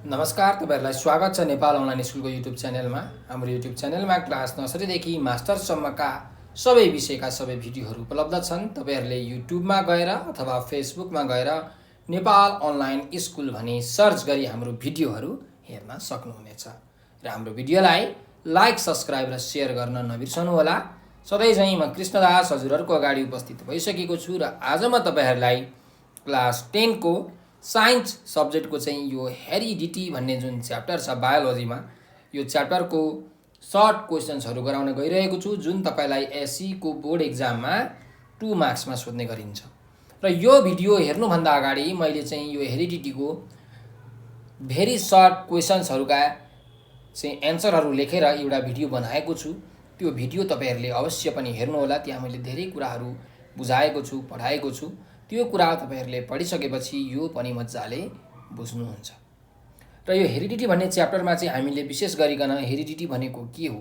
नमस्कार, तपाईहरुलाई स्वागत छ नेपाल अनलाइन स्कुलको युट्युब च्यानलमा। हाम्रो युट्युब च्यानलमा क्लास नर्सरीदेखि मास्टरसम्मका सबै विषयका सबै भिडियोहरू उपलब्ध छन्। तपाईहरुले युट्युबमा गएर अथवा फेसबुकमा गएर नेपाल अनलाइन स्कुल भनी सर्च गरी हाम्रो भिडियोहरू हेर्न सक्नुहुनेछ। र हाम्रो भिडियोलाई लाइक, सब्स्क्राइब र शेयर गर्न नबिर्सनु होला। सधैँ झैं म कृष्णदास हजुरहरुको अगाडि उपस्थित भइसकेको छु र आज म तपाईहरुलाई क्लास 10 को साइन्स सब्जेक्टको चाहिँ यो हेरिडिटी भन्ने जुन च्याप्टर छ बायोलोजीमा, यो च्याप्टरको सर्ट क्वेशन्सहरू गराउन गइरहेको छु, जुन तपाईलाई एसई को बोर्ड एक्जाममा 2 मार्क्समा सोध्ने गरिन्छ। र यो भिडियो हेर्नुभन्दा अगाडि मैले चाहिँ यो हेरिडिटीको भेरी सर्ट क्वेशन्सहरूका चाहिँ एन्सरहरू लेखेर एउटा भिडियो बनाएको छु। त्यो भिडियो तपाईहरुले अवश्य पनि हेर्नु होला। त्यहाँ मैले धेरै कुराहरू बुझाएको छु, पढाएको छु। त्यो कुरा तपाईहरुले पढिसकेपछि यो पनि मज्जाले बुझ्नुहुन्छ। र यो हेरिडिटी भन्ने च्याप्टरमा चाहिँ हामीले विशेष गरिकन हेरिडिटी भनेको के हो,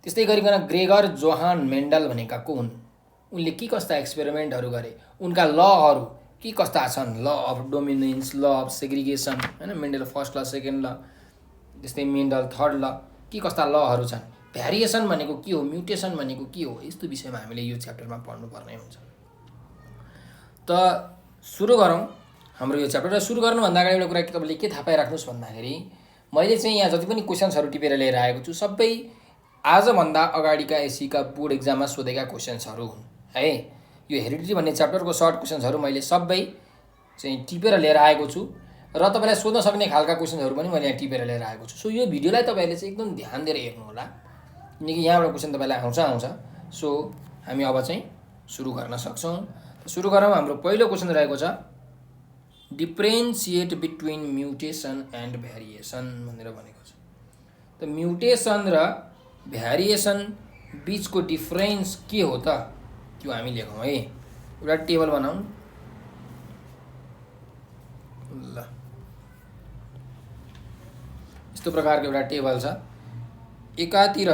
त्यस्तै गरिकन ग्रेगर जोहान मेन्डल भनेका को हुन्, उनले के कस्ता एक्सपेरिमेन्टहरू गरे, उनका लहरू के कस्ता छन्, law of dominance, law of segregation, हैन, Mendel first law, second law, त्यस्तै मेन्डल थर्ड ल, के कस्ता लहरू छन्, भ्यारिएसन भनेको के हो, म्युटेसन भनेको के हो, यस्तो विषयमा हामीले यो च्याप्टरमा पढ्नुपर्ने हुन्छ। त सुरु गरौँ हाम्रो यो च्याप्टर। र सुरु गर्नुभन्दा अगाडि एउटा कुरा के तपाईले के थाहा पाइराख्नुस् भन्दाखेरि, मैले चाहिँ यहाँ जति पनि क्वेशन्सहरू टिपेर लिएर आएको छु सबै आजभन्दा अगाडिका एसईका बोर्ड एक्जाममा सोधेका क्वेशन्सहरू हुन् है। यो हेरिडिटी भन्ने च्याप्टरको सर्ट क्वेशन्सहरू मैले सबै चाहिँ टिपेर लिएर आएको छु र तपाईलाई सोध्न सक्ने खालका क्वेशन्सहरू पनि मैले यहाँ टिपेर लिएर आएको छु। सो यो भिडियोलाई तपाईले चाहिँ एकदम ध्यान दिएर हेर्नु होला, किनकि यहाँबाट क्वेशन तपाईलाई आउँछ। सो हामी अब चाहिँ सुरु गर्न सक्छौँ। सुरु गरौँ। हाम्रो पहिलो क्वेशन रहेको छ differentiate between mutation and variation भनेर भनेको छ। त म्युटेसन र भ्यारिएसन बीचको डिफरेन्स के हो त, त्यो हामी लेखौँ है। एउटा टेबल बनाऊ ल। यस्तो प्रकारको एउटा टेबल छ। एकातिर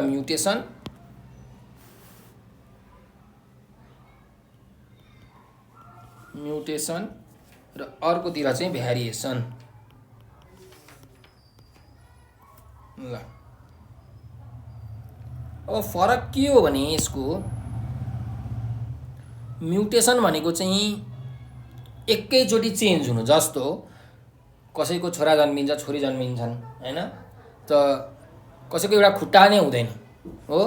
म्युटेसन र अर्कोतिर चाहिँ भ्यारिएसन। ल अब फरक के हो भने यसको म्युटेसन भनेको चाहिँ एकैचोटि चेन्ज हुनु, जस्तो कसैको छोरा जन्मिन्छ, छोरी जन्मिन्छन् हैन, त कसैको एउटा खुट्टा नै हुँदैन हो,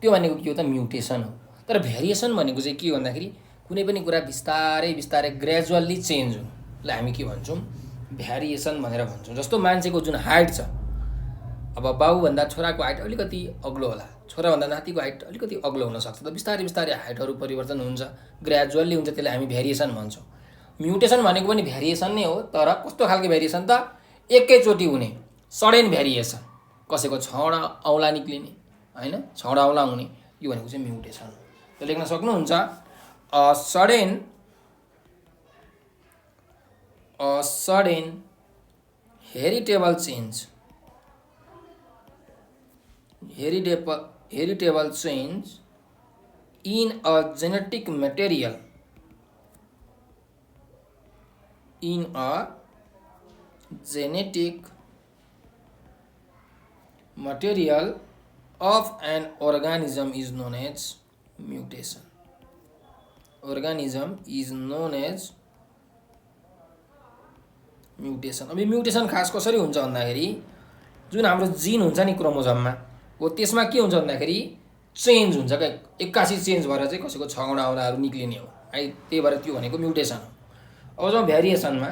त्यो भनेको के हो त, म्युटेसन हो। तर भ्यारिएसन भनेको चाहिँ के हो भन्दाखेरि कुनै पनि कुरा बिस्तारै बिस्तारै ग्रेजुअल्ली चेन्ज हुनु, लाई हामी के भन्छौँ, भ्यारिएसन भनेर भन्छौँ। जस्तो मान्छेको जुन हाइट छ, अब बाबुभन्दा छोराको हाइट अलिकति अग्लो होला, छोराभन्दा नातिको हाइट अलिकति अग्लो हुनसक्छ। त बिस्तारै बिस्तारै हाइटहरू परिवर्तन हुन्छ, ग्रेजुअल्ली हुन्छ, त्यसलाई हामी भ्यारिएसन भन्छौँ। म्युटेसन भनेको पनि भ्यारिएसन नै हो, तर कस्तो खालको भ्यारिएसन त, एकैचोटि हुने सडन भ्यारिएसन, कसैको छौँडा औँला निक्लिने हैन, छौँडा औँला हुने, यो भनेको चाहिँ म्युटेसन हो। त लेख्न सक्नुहुन्छ a sudden heritable change in a genetic material of an organism is known as mutation. Organism is known as mutation. अब म्युटेसन खास कसरी हुन्छ भन्दाखेरि, जुन हाम्रो जिन हुन्छ नि क्रोमोजोममा, हो त्यसमा के हुन्छ भन्दाखेरि चेन्ज हुन्छ क्या, एक्कासी चेन्ज भएर चाहिँ कसैको छौँडा औँलाहरू निक्लिने हो है, त्यही भएर त्यो भनेको म्युटेसन हो। अब जब भ्यारिएसनमा,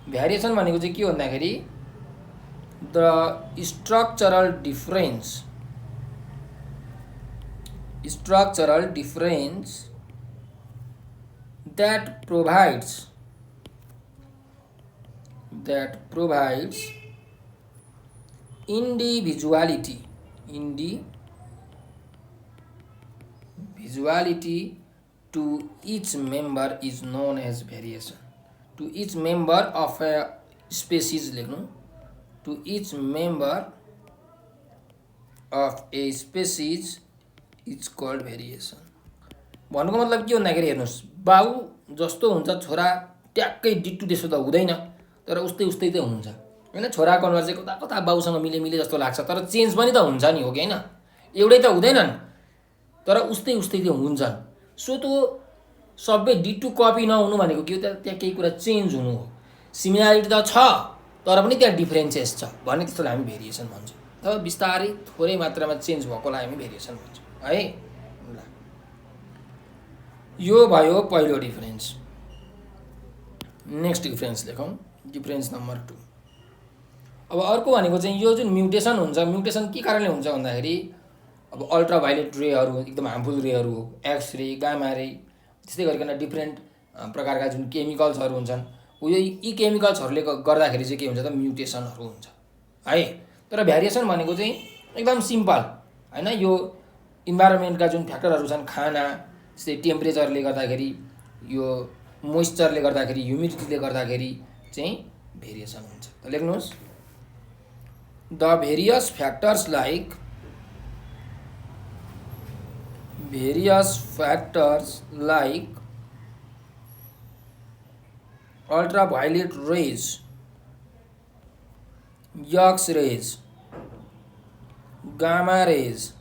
भ्यारिएसन भनेको चाहिँ के हो भन्दाखेरि the structural difference that provides individuality to each member is known as variation. To each member of a species लेख्नु, to each member of a species is called variation. भन्नुको मतलब के भन्दाखेरि हेर्नुस्, बाउ जस्तो हुन्छ छोरा ट्याक्कै डिट्टु त्यसो त हुँदैन, तर उस्तै उस्तै चाहिँ हुन्छ होइन। छोरा अनुहार चाहिँ कता कता बाउसँग मिले मिले जस्तो लाग्छ, तर चेन्ज पनि त हुन्छ नि, हो कि होइन? एउटै त हुँदैनन्, तर उस्तै उस्तै त्यो हुन्छन्। सो त्यो सबै डिटु कपी नहुनु भनेको के हो? त्यहाँ केही कुरा चेन्ज हुनु हो। सिमिलारिटी त छ तर पनि त्यहाँ डिफ्रेन्सेस छ भन्ने, त्यस्तोलाई हामी भेरिएसन भन्छौँ। तब बिस्तारै थोरै मात्रामा चेन्ज भएकोलाई हामी भेरिएसन भन्छौँ है। ल, यो भयो पहिलो डिफ्रेन्स। नेक्स्ट डिफ्रेन्स लेखौँ, डिफ्रेन्स नम्बर 2। अब अर्को भनेको चाहिँ यो जुन म्युटेसन हुन्छ, म्युटेसन के कारणले हुन्छ भन्दाखेरि अब अल्ट्राभायोलेट रेहरू एकदम हार्मफुल रेहरू हो, एक्स रे, गामा रे, त्यस्तै गरिकन डिफ्रेन्ट प्रकारका जुन केमिकल्सहरू हुन्छन्, यी केमिकल्सहरूले गर्दाखेरि चाहिँ के हुन्छ त म्युटेसनहरू हुन्छ है। तर भ्यारिएसन भनेको चाहिँ एकदम सिम्पल होइन। यो इन्भाइरोमेन्टका जुन फ्याक्टरहरू छन्, खाना, जस्तै टेम्परेचरले गर्दाखेरि, यो मोइस्चरले गर्दाखेरि, ह्युमिडिटीले गर्दाखेरि चाहिँ भेरिएसन हुन्छ। त लेख्नुहोस्, the various factors like ultraviolet rays, X rays, gamma rays,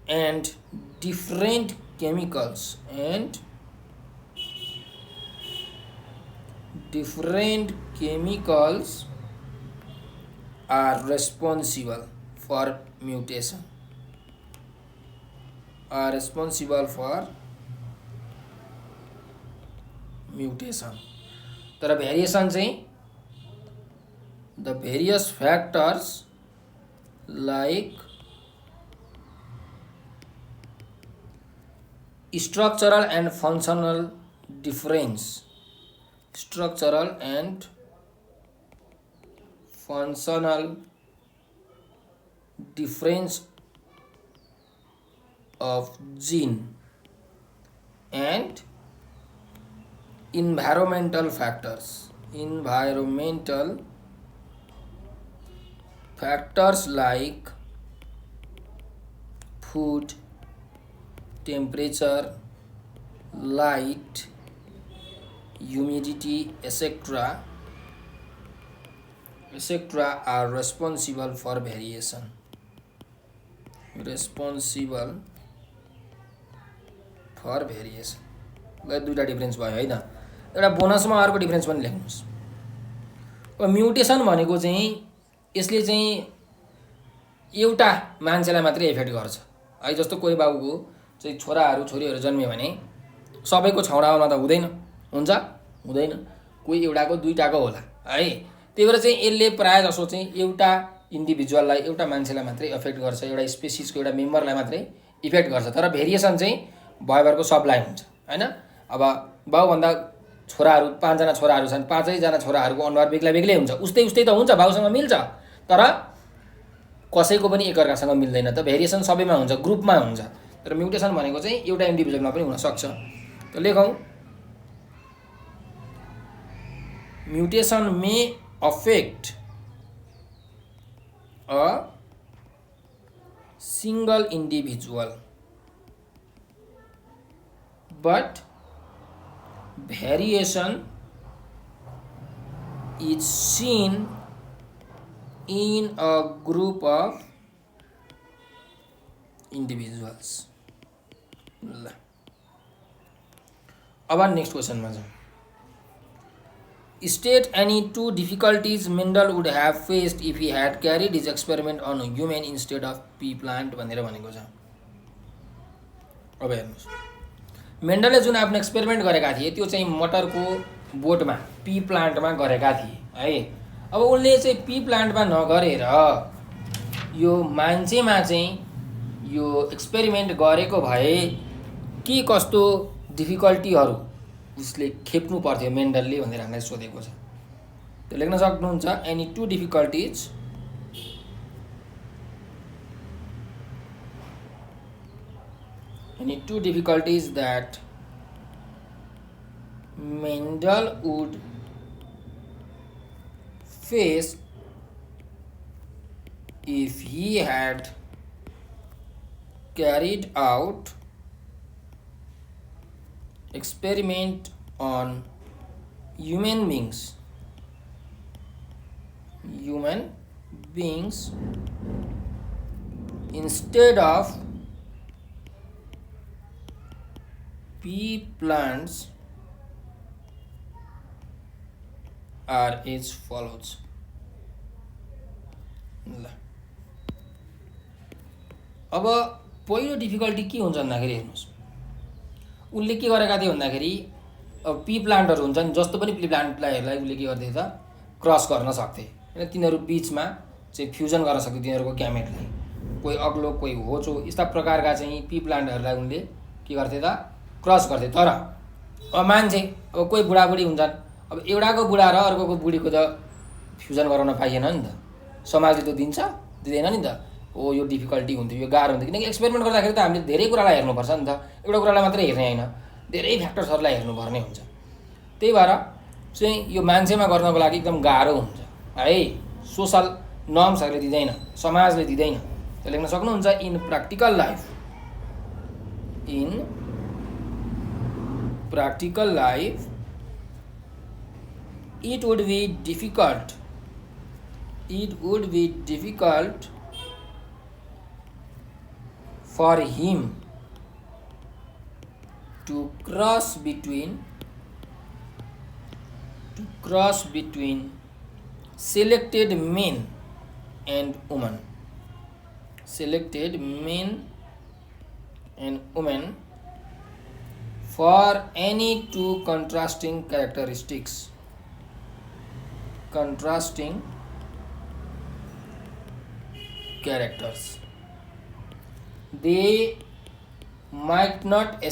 and different chemicals are responsible for mutation, तर भेरिएसन चाहिँ the various factors like structural and functional difference of gene and environmental factors like food, temperature, light, humidity, etc. are responsible for variation. ल, दुईवटा difference भयो है त। एउटा बोनसमा अर्को difference पनि लेख्नुहोस्। अब म्युटेसन भनेको चाहिँ यसले चाहिँ एउटा मान्छेलाई मात्रै इफेक्ट गर्छ है। जस्तो कोही बाबुको चाहिँ छोरीहरू जन्मियो भने सबैको छौँडामा त हुन्छ हुँदैन, कोही एउटाको दुईटाको होला है। त्यही भएर चाहिँ यसले प्रायः जसो चाहिँ एउटा इन्डिभिजुअललाई, एउटा मान्छेलाई मात्रै इफेक्ट गर्छ, एउटा स्पेसिसको एउटा मेम्बरलाई मात्रै इफेक्ट गर्छ। तर भेरिएसन चाहिँ भयभरको सबलाई हुन्छ होइन। अब बाउभन्दा छोराहरू 5 जना छोराहरू छन्, 5 जना छोराहरूको अनुहार बेग्ला बेग्लै हुन्छ, उस्तै त हुन्छ, बाउसँग मिल्छ, तर कसैको पनि एकअर्कासँग मिल्दैन। त भेरिएसन सबैमा हुन्छ, ग्रुपमा हुन्छ। तर म्युटेसन भनेको चाहिँ एउटा इन्डिभिजुअलमा पनि हुनसक्छ। त लेखौँ, mutation may affect a single individual, but variation is seen in a group of individuals. ल, अब नेक्स्ट क्वेसनमा जाउँ। State any 2 difficulties Mendel would have faced if he had carried his experiment on human instead of pea plant भनेर भनेको छ। अब हेर्नुहोस्, मेन्डलले जुन आफ्नो एक्सपेरिमेन्ट गरेका थिए त्यो चाहिँ मटरको बोटमा, पी प्लान्टमा गरेका थिए है। अब उनले चाहिँ पी प्लान्टमा नगरेर यो मान्छेमा चाहिँ यो एक्सपेरिमेन्ट गरेको भए के कस्तो डिफिकल्टीहरू उसले खेप्नु पर्थ्यो मेन्डलले भनेर हामीलाई सोधेको छ। त्यो लेख्न सक्नुहुन्छ, any 2 difficulties that Mendel would face if he had carried out experiment on human beings instead of pea plants are as follows. ल अब पहिलो डिफिकल्टी के हुन्छ भन्दाखेरि हेर्नुहोस्, उसले के गरेका थिए भन्दाखेरि अब पी प्लान्टहरू हुन्छ नि, जस्तो पनि पी प्लान्टलाई उसले के गर्थे त क्रस गर्न सक्थे होइन, तिनीहरू बिचमा चाहिँ फ्युजन गर्न सक्थे तिनीहरूको ग्यामेटलाई, कोही अग्लो कोही होचो यस्ता प्रकारका चाहिँ पी प्लान्टहरूलाई उनले के गर्थे त क्रस गर्थे। तर अब मान्छे अब कोही बुढाबुढी हुन्छन्, अब एउटाको बुढा र अर्कोको बुढीको त फ्युजन गराउन पाइएन नि त, समाजले त दिन्छ दिँदैन नि त। हो यो डिफिकल्टी हुन्थ्यो, यो गाह्रो हुन्थ्यो, किनकि एक्सपेरिमेन्ट गर्दाखेरि त हामीले धेरै कुरालाई हेर्नुपर्छ नि त, एउटा कुरालाई मात्रै हेर्ने होइन, धेरै फ्याक्टर्सहरूलाई हेर्नुपर्ने हुन्छ। त्यही भएर चाहिँ यो मान्छेमा गर्नको लागि एकदम गाह्रो हुन्छ है, सोसल नर्म्सहरूले दिँदैन, समाजले दिँदैन। त लेख्न सक्नुहुन्छ in practical life it would be difficult for him to cross between selected men and women for any two contrasting characters. They might not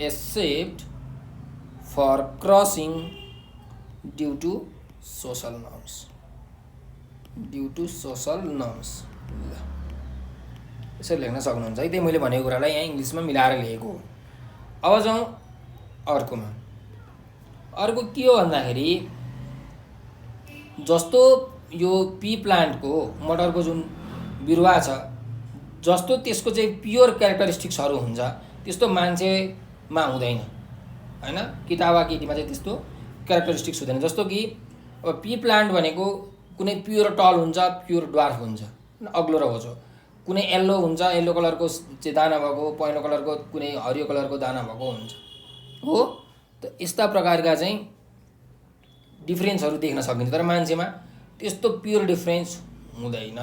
accept for crossing due to social norms. यसरी लेख्न सक्नुहुन्छ है। त्यही मैले भनेको कुरालाई यहाँ इङ्ग्लिसमा मिलाएर लेखेको हो। अब जाउँ अर्कोमा। अर्को के हो भन्दाखेरि जस्तो यो पी प्लान्टको मटरको जुन बिरुवा छ, जस्तो त्यसको चाहिँ प्योर क्यारेक्टरिस्टिक्सहरू हुन्छ त्यस्तो मान्छेमा हुँदैन हैन, किताबा केटीमा चाहिँ त्यस्तो क्यारेक्टरिस्टिक्स हुँदैन। जस्तो कि अब पी प्लान्ट भनेको कुनै प्योर टल हुन्छ, प्योर ड्वार्फ हुन्छ, अग्लो र होचो, कुनै येल्लो हुन्छ, येल्लो कलरको चाहिँ दाना भएको, पहेँलो कलरको कुनै हरियो कलरको दाना भएको हुन्छ हो। त यस्ता प्रकारका चाहिँ डिफ्रेन्सहरू देख्न सकिन्छ, तर मान्छेमा त्यस्तो प्योर डिफ्रेन्स हुँदैन,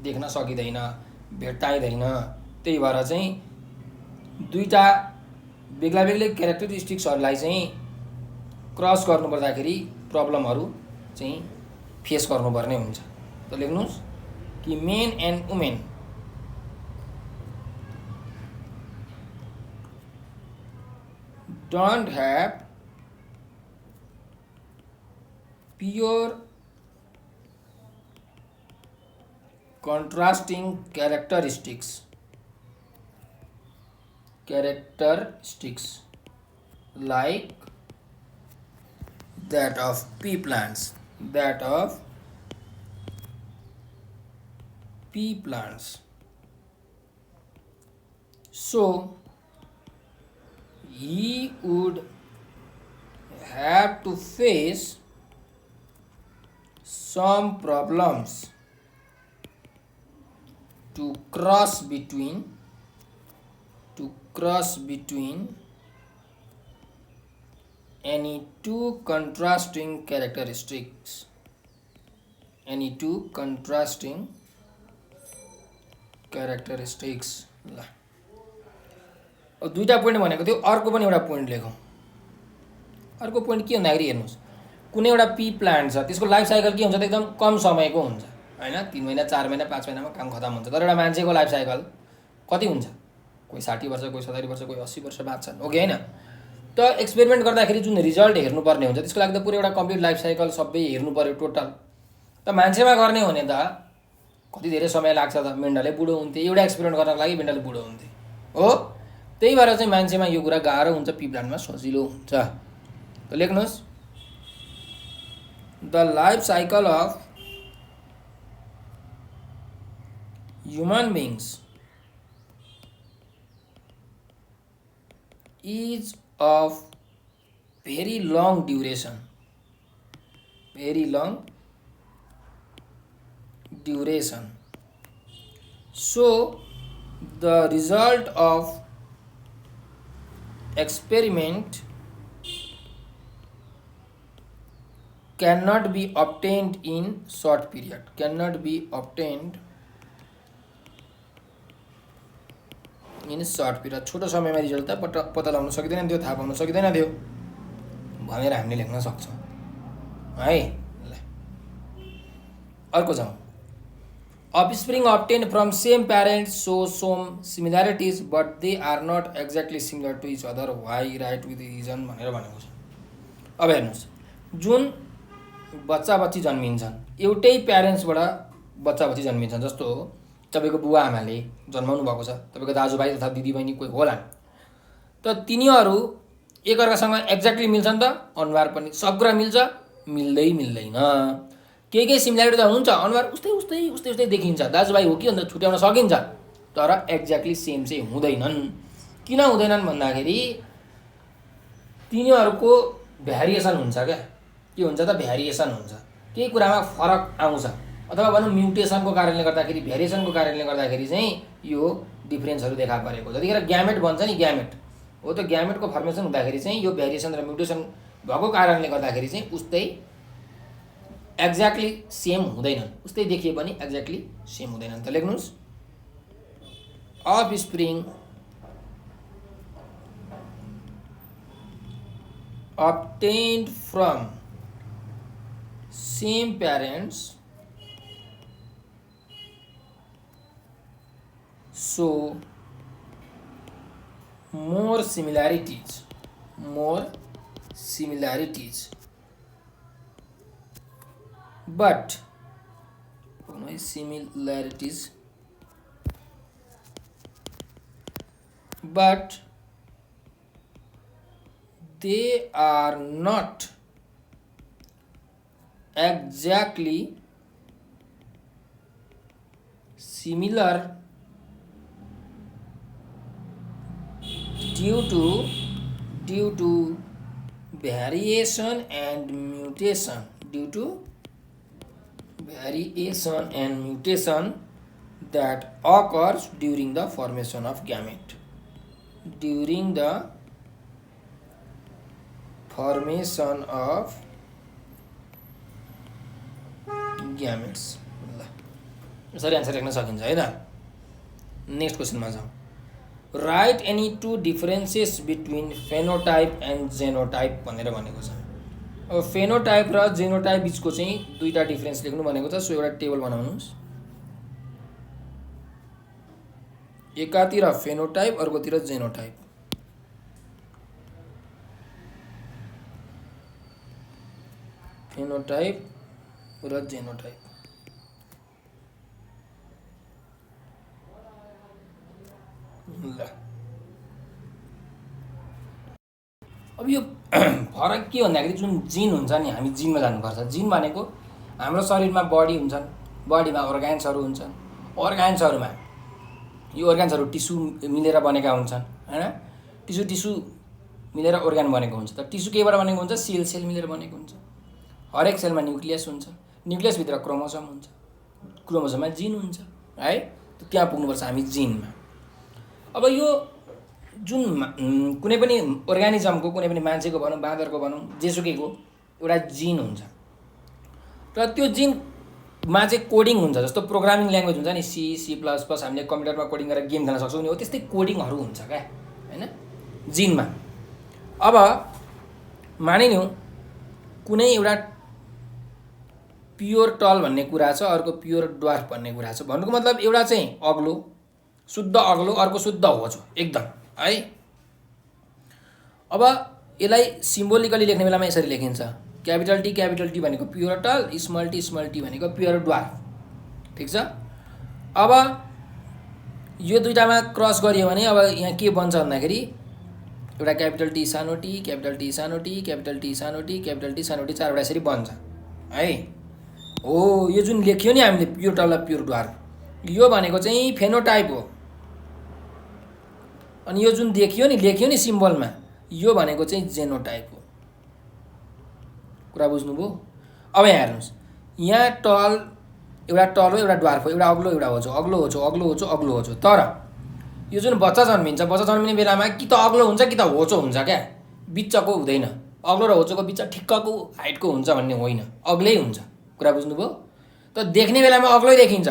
देख्न सकिँदैन, भेट्टाइँदैन। त्यही भएर चाहिँ दुईटा बेग्ला बेग्लै क्यारेक्टरिस्टिक्सहरूलाई चाहिँ क्रस गर्नुपर्दाखेरि प्रब्लमहरू चाहिँ फेस गर्नुपर्ने हुन्छ। त लेख्नुहोस् कि men and women don't have pure contrasting characteristics like that of pea plants. So he would have to face some problems to cross between any two contrasting characteristics. ल दुईटा पोइन्ट भनेको थियो, अर्को पनि एउटा पोइन्ट लेखौँ। अर्को पोइन्ट के भन्दाखेरि हेर्नुहोस्, कुनै एउटा पी प्लान्ट छ, त्यसको लाइफ साइकल के हुन्छ त एकदम कम समयको हुन्छ हैन, 3 महिना 4 महिना 5 महिनामा काम खतम हुन्छ। तर एउटा मान्छेको लाइफ साइकल कति हुन्छ, कोही 60 वर्ष, कोही 70 वर्ष, कोही 80 वर्ष बाँच्छन् हो कि हैन। त एक्सपेरिमेन्ट गर्दाखेरि जुन रिजल्ट हेर्नुपर्ने हुन्छ त्यसको लागि त पुरै एउटा कम्प्लिट लाइफ साइकल सबै हेर्नु पर्यो टोटल। त मान्छेमा गर्ने हो भने त कति धेरै समय लाग्छ त, मेन्डलले बुढो हुन्थे, एउटा एक्सपेरिमेन्ट गर्नको लागि मेन्डल बुढो हुन्थे हो। त्यही भएर चाहिँ मान्छेमा यो कुरा गाह्रो हुन्छ, पी प्लान्टमा सजिलो हुन्छ। त लेख्नुहोस् the life cycle of human beings is of very long duration. Very long duration. So the result of experiment cannot be obtained in short period. Cannot be obtained in short period. छोटो समयमा result त पत्ता लगाउन सकिँदैन थियो, थाहा पाउन सकिँदैन थियो भनेर हामीले लेख्न सक्छौँ है. ल अर्को जाउँ. Offspring obtained from same parents show some similarities but they are not exactly similar to each other. Why? Write with reason भनेर भनेको छ. अब हेर्नुहोस्, जुन बच्चा बच्ची जन्मिन्छन् एउटै प्यारेन्ट्सबाट बच्चा बच्ची जन्मिन्छन्. जस्तो तपाईँको बुवा आमाले जन्माउनु भएको छ, तपाईँको दाजुभाइ तथा दिदीबहिनी कोही होला, त तिनीहरू एकअर्कासँग एक्ज्याक्टली मिल्छन् त? अनुहार पनि सब कुरा मिल्छ? मिल्दैन. केही सिमिल्यारिटी त हुन्छ, अनुहार उस्तै देखिन्छ, दाजुभाइ हो कि अन्त छुट्याउन सकिन्छ, तर एक्ज्याक्टली सेम चाहिँ हुँदैनन्. किन हुँदैनन् भन्दाखेरि तिनीहरूको भ्यारिएसन हुन्छ. क्या के हुन्छ त? भ्यारिएसन हुन्छ. केही कुरामा फरक आउँछ अथवा भनौँ म्युटेसनको कारणले गर्दाखेरि, भेरिएसनको कारणले गर्दाखेरि चाहिँ यो डिफ्रेन्सहरू देखा परेको. जतिखेर ग्यामेट भन्छ नि, ग्यामेट हो, त्यो ग्यामेटको फर्मेसन हुँदाखेरि चाहिँ यो भेरिएसन र म्युटेसन भएको कारणले गर्दाखेरि चाहिँ उस्तै एक्ज्याक्टली सेम हुँदैनन्. उस्तै देखिए पनि एक्ज्याक्टली सेम हुँदैनन्. त लेख्नुहोस्, offspring obtained from same parents show more similarities but they are not exactly similar due to variation and mutation. Due to variation and mutation that occurs during the formation of gamete. During the formation of gametes. यसरी answer लेख्न सकिन्छ है त. Next क्वेसनमा जाउँ. Write any two differences between phenotype and genotype भनेर भनेको छ. अब फेनोटाइप र जेनोटाइप बिचको चाहिँ दुईवटा डिफरेन्स लेख्नु भनेको छ. सो एउटा टेबल बनाउनुहोस्. एकातिर फेनोटाइप, अर्कोतिर जेनोटाइप. फेनोटाइप र जेनोटाइप. ल अब यो फरक के भन्दाखेरि जुन जिन हुन्छ नि, हामी जिनमा जानुपर्छ. जिन भनेको हाम्रो शरीरमा बडी हुन्छन्, बडीमा अर्गान्सहरू हुन्छन्, अर्गान्सहरूमा यो अर्गान्सहरू टिस्यु मिलेर बनेका हुन्छन् हैन. टिस्यु मिलेर अर्गान बनेको हुन्छ. त टिस्यु केबाट बनेको हुन्छ? सेल मिलेर बनेको हुन्छ. हरेक सेलमा न्युक्लियस हुन्छ, न्युक्लियसभित्र क्रोमोसोम हुन्छ, क्रोमोसोममा जिन हुन्छ है. त्यहाँ पुग्नुपर्छ हामी जिनमा. अब यो जुन कुनै पनि अर्गानिजमको, कुनै पनि मान्छेको भनौँ, बाँदरको भनौँ, जेसुकैको एउटा जिन हुन्छ र त्यो जिनमा चाहिँ कोडिङ हुन्छ. जस्तो प्रोग्रामिङ ल्याङ्ग्वेज हुन्छ नि, C++, हामीले कम्प्युटरमा कोडिङ गरेर गेम खेल्न सक्छौँ नि, हो त्यस्तै कोडिङहरू हुन्छ क्या हैन जिनमा. अब मानिलिउँ कुनै एउटा प्योर टल भन्ने कुरा छ, अर्को प्योर ड्वार्फ भन्ने कुरा छ. भन्नुको मतलब एउटा चाहिँ अग्लो, शुद्ध अग्लो, अर्को शुद्ध होचो एकदम है. अब यसलाई सिम्बोलिकली लेख्ने बेलामा यसरी लेखिन्छ. क्यापिटल टी भनेको प्योर टल, स्मल टी भनेको प्योर ड्वार्फ. ठिक छ. अब यो दुईटामा क्रस गरियो भने अब यहाँ के बन्छ भन्दाखेरि एउटा क्यापिटल टी सानो टी, क्यापिटल टी सानो टी, क्यापिटल टी सानो टी, क्यापिटल टी सानो टी, चारवटा यसरी बन्छ है. हो यो जुन लेख्यो नि हामीले प्योर टल र प्योर ड्वार्फ, यो भनेको चाहिँ फेनोटाइप हो. अनि यो जुन देखियो नि लेखियो नि सिम्बलमा, यो भनेको चाहिँ जेनोटाइप हो। कुरा बुझ्नुभयो? अब यहाँ हेर्नुहोस्, यहाँ टल एउटा टल हो, एउटा ड्वार्फ हो, एउटा अग्लो एउटा होचो, अग्लो होचो अग्लो होचो अग्लो होचो। तर यो जुन बच्चा जन्मिन्छ, बच्चा जन्मिने बेलामा कि त अग्लो हुन्छ कि त होचो हुन्छ क्या, बिचको हुँदैन। अग्लो र होचोको बिच ठिक्कको हाइटको हुन्छ भन्ने होइन, अग्लै हुन्छ। कुरा बुझ्नुभयो? त देख्ने बेलामा अग्लै देखिन्छ,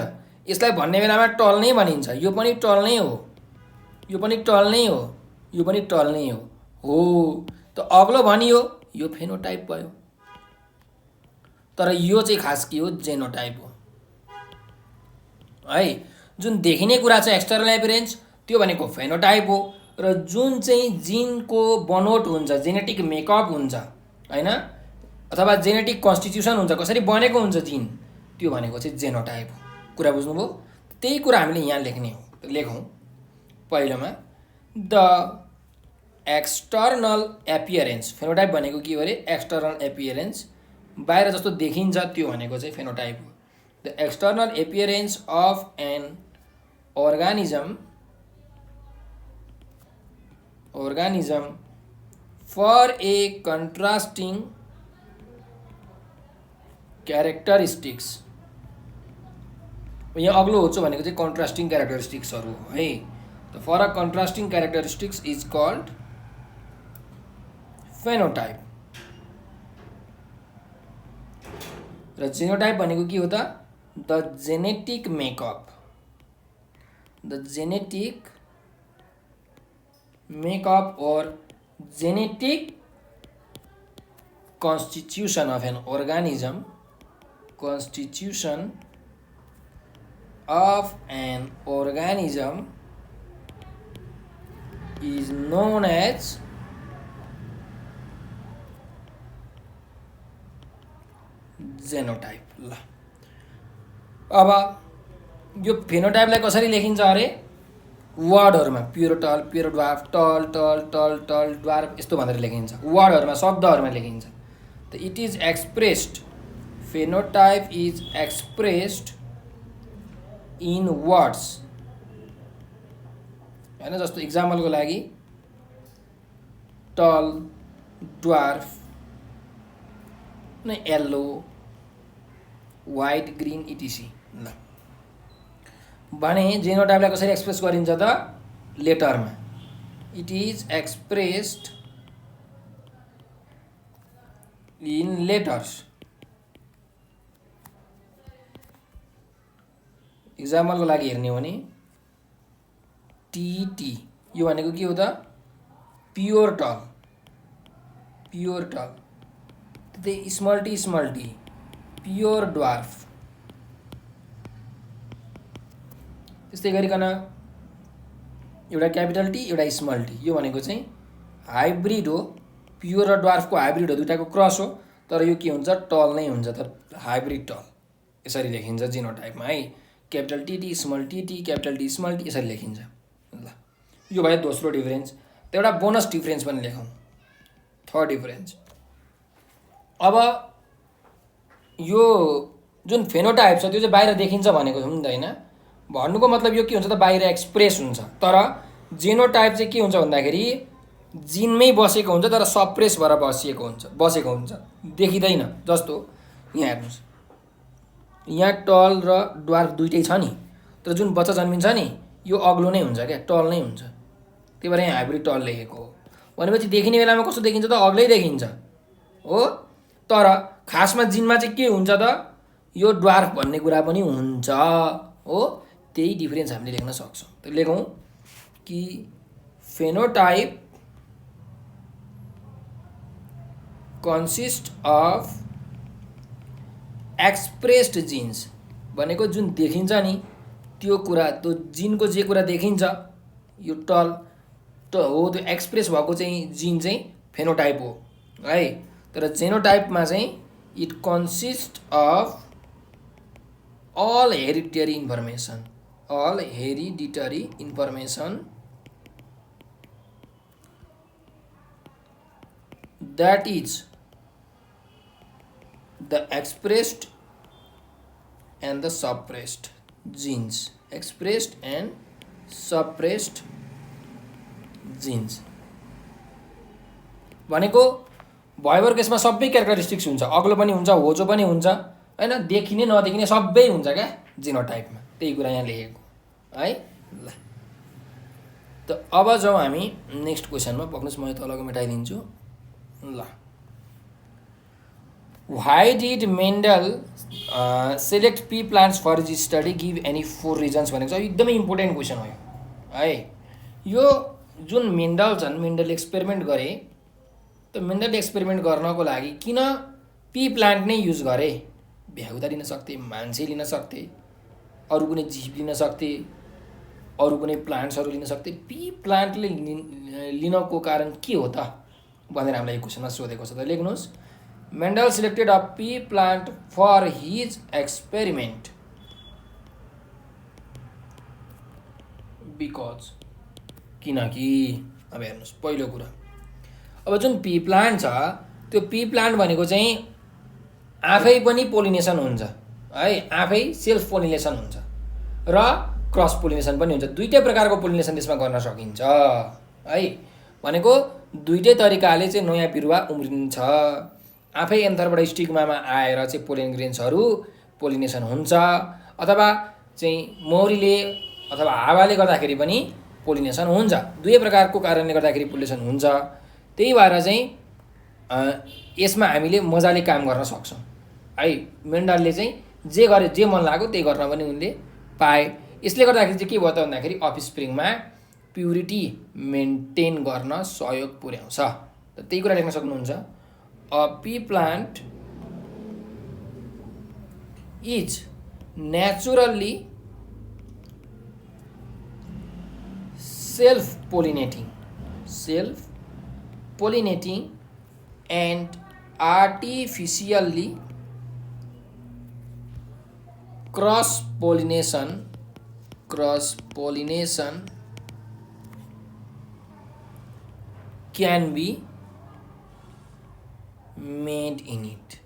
यसलाई भन्ने बेलामा टल नै भनिन्छ। यो पनि टल नै हो, यो पनि टल नै हो, यो पनि टल नै हो। त अग्लो भनियो, यो फेनोटाइप भयो। तर यो चाहिँ खास के हो, जेनोटाइप हो है। जुन देखिने कुरा छ एक्सटर्नल एपियरेन्स, त्यो भनेको फेनोटाइप हो। र जुन चाहिँ जिनको बनोट हुन्छ, जेनेटिक मेकअप हुन्छ हैन, अथवा जेनेटिक कन्स्टिट्युसन हुन्छ, कसरी बनेको हुन्छ जिन, त्यो भनेको चाहिँ जेनोटाइप हो। कुरा बुझ्नुभयो? त्यही कुरा हामीले यहाँ लेख्ने हो। लेखौँ पहिलोमा, द एक्सटर्नल एपियरेन्स। फेनोटाइप भनेको के हो अरे, एक्सटर्नल एपियरेन्स, बाहिर जस्तो देखिन्छ त्यो भनेको चाहिँ फेनोटाइप हो। The external appearance of an organism for a contrasting characteristics। यहाँ अग्लो होचो भनेको चाहिँ कन्ट्रास्टिङ क्यारेक्टरिस्टिक्सहरू हो है। त for a contrasting characteristics is called phenotype. र जेनोटाइप भनेको के हो त, the genetic makeup, the genetic makeup or genetic constitution of an organism, constitution of an organism is known as genotype. ल अब यो फेनोटाइपलाई कसरी लेखिन्छ अरे, वर्डहरूमा, प्योर टल, प्योर ड्वार्फ, टल टल टल टल ड्वार्फ, यस्तो भनेर लेखिन्छ। वर्डहरूमा, शब्दहरूमा लेखिन्छ। त it is expressed, phenotype is expressed in words हैन। जस्तो इक्जाम्पलको लागि टल, ड्वार्फ, नै येल्लो, व्हाइट, ग्रीन इटिसी। ल भने जेनोटाइपलाई कसरी एक्सप्रेस गरिन्छ त, लेटरमा। It is expressed in letters. इक्जाम्पलको लागि हेर्ने हो भने टीटी, यो भनेको के हो त, प्योर टल, प्योर टल। त्यही स्मल टी, प्योर ड्वार्फ। त्यस्तै गरिकन एउटा क्यापिटल टी, एउटा स्मल टी, यो भनेको चाहिँ हाइब्रिड हो, प्योर र ड्वार्फको हाइब्रिड हो, दुईटाको क्रस हो। तर यो के हुन्छ, टल नै हुन्छ, त हाइब्रिड टल। यसरी लेखिन्छ जेनोटाइपमा है। Capital T, small T, capital T, small T, यसरी लेखिन्छ। ल यो भयो दोस्रो डिफरेन्स। त एउटा बोनस डिफरेन्स पनि लेखौँ, थर्ड डिफरेन्स। अब यो जुन फेनोटाइप छ त्यो चाहिँ बाहिर देखिन्छ भनेको हो नि त हैन। भन्नुको मतलब यो के हुन्छ त, बाहिर एक्सप्रेस हुन्छ। तर जेनोटाइप चाहिँ के हुन्छ भन्दाखेरि जिनमै बसेको हुन्छ, तर सप्रेस भएर बसेको हुन्छ, देखिँदैन। जस्तो यहाँ हेर्नुहोस्, यहाँ टल र ड्वार्फ दुइटै छ नि, तर जुन बच्चा जन्मिन्छ नि यो अग्लो नै हुन्छ क्या, टल नै हुन्छ। त्यही भएर यहाँ हाइब्रिड टल लेखेको हो। भनेपछि देखिने बेलामा कस्तो देखिन्छ त, अग्लै देखिन्छ हो। तर खासमा जिनमा चाहिँ के हुन्छ त, यो ड्वार्फ भन्ने कुरा पनि हुन्छ हो। त्यही डिफरेन्स हामीले लेख्न सक्छौँ। त लेखौँ कि phenotype consist of expressed jeans, भनेको जुन देखिन्छ नि त्यो कुरा, त्यो जिनको जे कुरा देखिन्छ, यो टल हो, त्यो एक्सप्रेस भएको चाहिँ जिन चाहिँ फेनोटाइप हो है। तर जेनोटाइपमा चाहिँ it consist of all hereditary information that is the expressed and the suppressed genes, expressed and suppressed jeans भनेको भयबर केसमा सबै क्यारेक्टरिस्टिक्स हुन्छ, अग्लो पनि हुन्छ, होचो पनि हुन्छ हैन, देखिने नदेखिने सबै हुन्छ क्या जिनोटाइपमा। त्यही कुरा यहाँ लेखेको है। ल त अब जाउँ हामी नेक्स्ट क्वेसनमा। पक्नुहोस् म यो तलको मेटाइदिन्छु। ल why did Mendel select pea plants for his study, give any 4 reasons भनेको छ। एकदमै इम्पोर्टेन्ट क्वेसन हो यो है। यो जुन मेन्डल छन्, मेन्डलले एक्सपेरिमेन्ट गरे, त मेन्डलले एक्सपेरिमेन्ट गर्नको लागि किन पी प्लान्ट नै युज गरे? भ्याउता लिन सक्थे, मान्छे लिन सक्थे, अरू कुनै जीव लिन सक्थे, अरू कुनै प्लान्ट्सहरू लिन सक्थे। पी प्लान्टले लिनको कारण के हो त भनेर हामीलाई यो क्वेसनमा सोधेको छ। त लेख्नुहोस्, Mendel selected a pea plant for his experiment because, किनकि अब हेर्नुहोस् पहिलो कुरा, अब जुन पी प्लान्ट छ त्यो पी प्लान्ट भनेको चाहिँ आफै पनि पोलिनेसन हुन्छ है, आफै सेल्फ पोलिनेसन हुन्छ र क्रस पोलिनेसन पनि हुन्छ। दुईटै प्रकारको पोलिनेसन त्यसमा गर्न सकिन्छ है। भनेको दुईटै तरिकाले चाहिँ नयाँ बिरुवा उम्रिन्छ। आफै एन्थरबाट स्टिग्मामा आएर चाहिँ पोलेन ग्रेन्सहरू पोलिनेसन हुन्छ, अथवा चाहिँ मौरीले अथवा हावाले गर्दाखेरि पनि पोलिनेसन हुन्छ। दुवै प्रकारको कारणले गर्दाखेरि पोलिनेसन हुन्छ। त्यही भएर चाहिँ यसमा हामीले मजाले काम गर्न सक्छौँ है। मेन्डलले चाहिँ जे गरे, जे मन लाग्यो त्यही गर्न पनि उनले पाए। यसले गर्दाखेरि चाहिँ के भयो त भन्दाखेरि अफस्प्रिङमा प्युरिटी मेन्टेन गर्न सहयोग पुर्याउँछ। त त्यही कुरा लेख्न सक्नुहुन्छ। A pea plant is naturally self pollinating and artificially cross pollination can be made in it.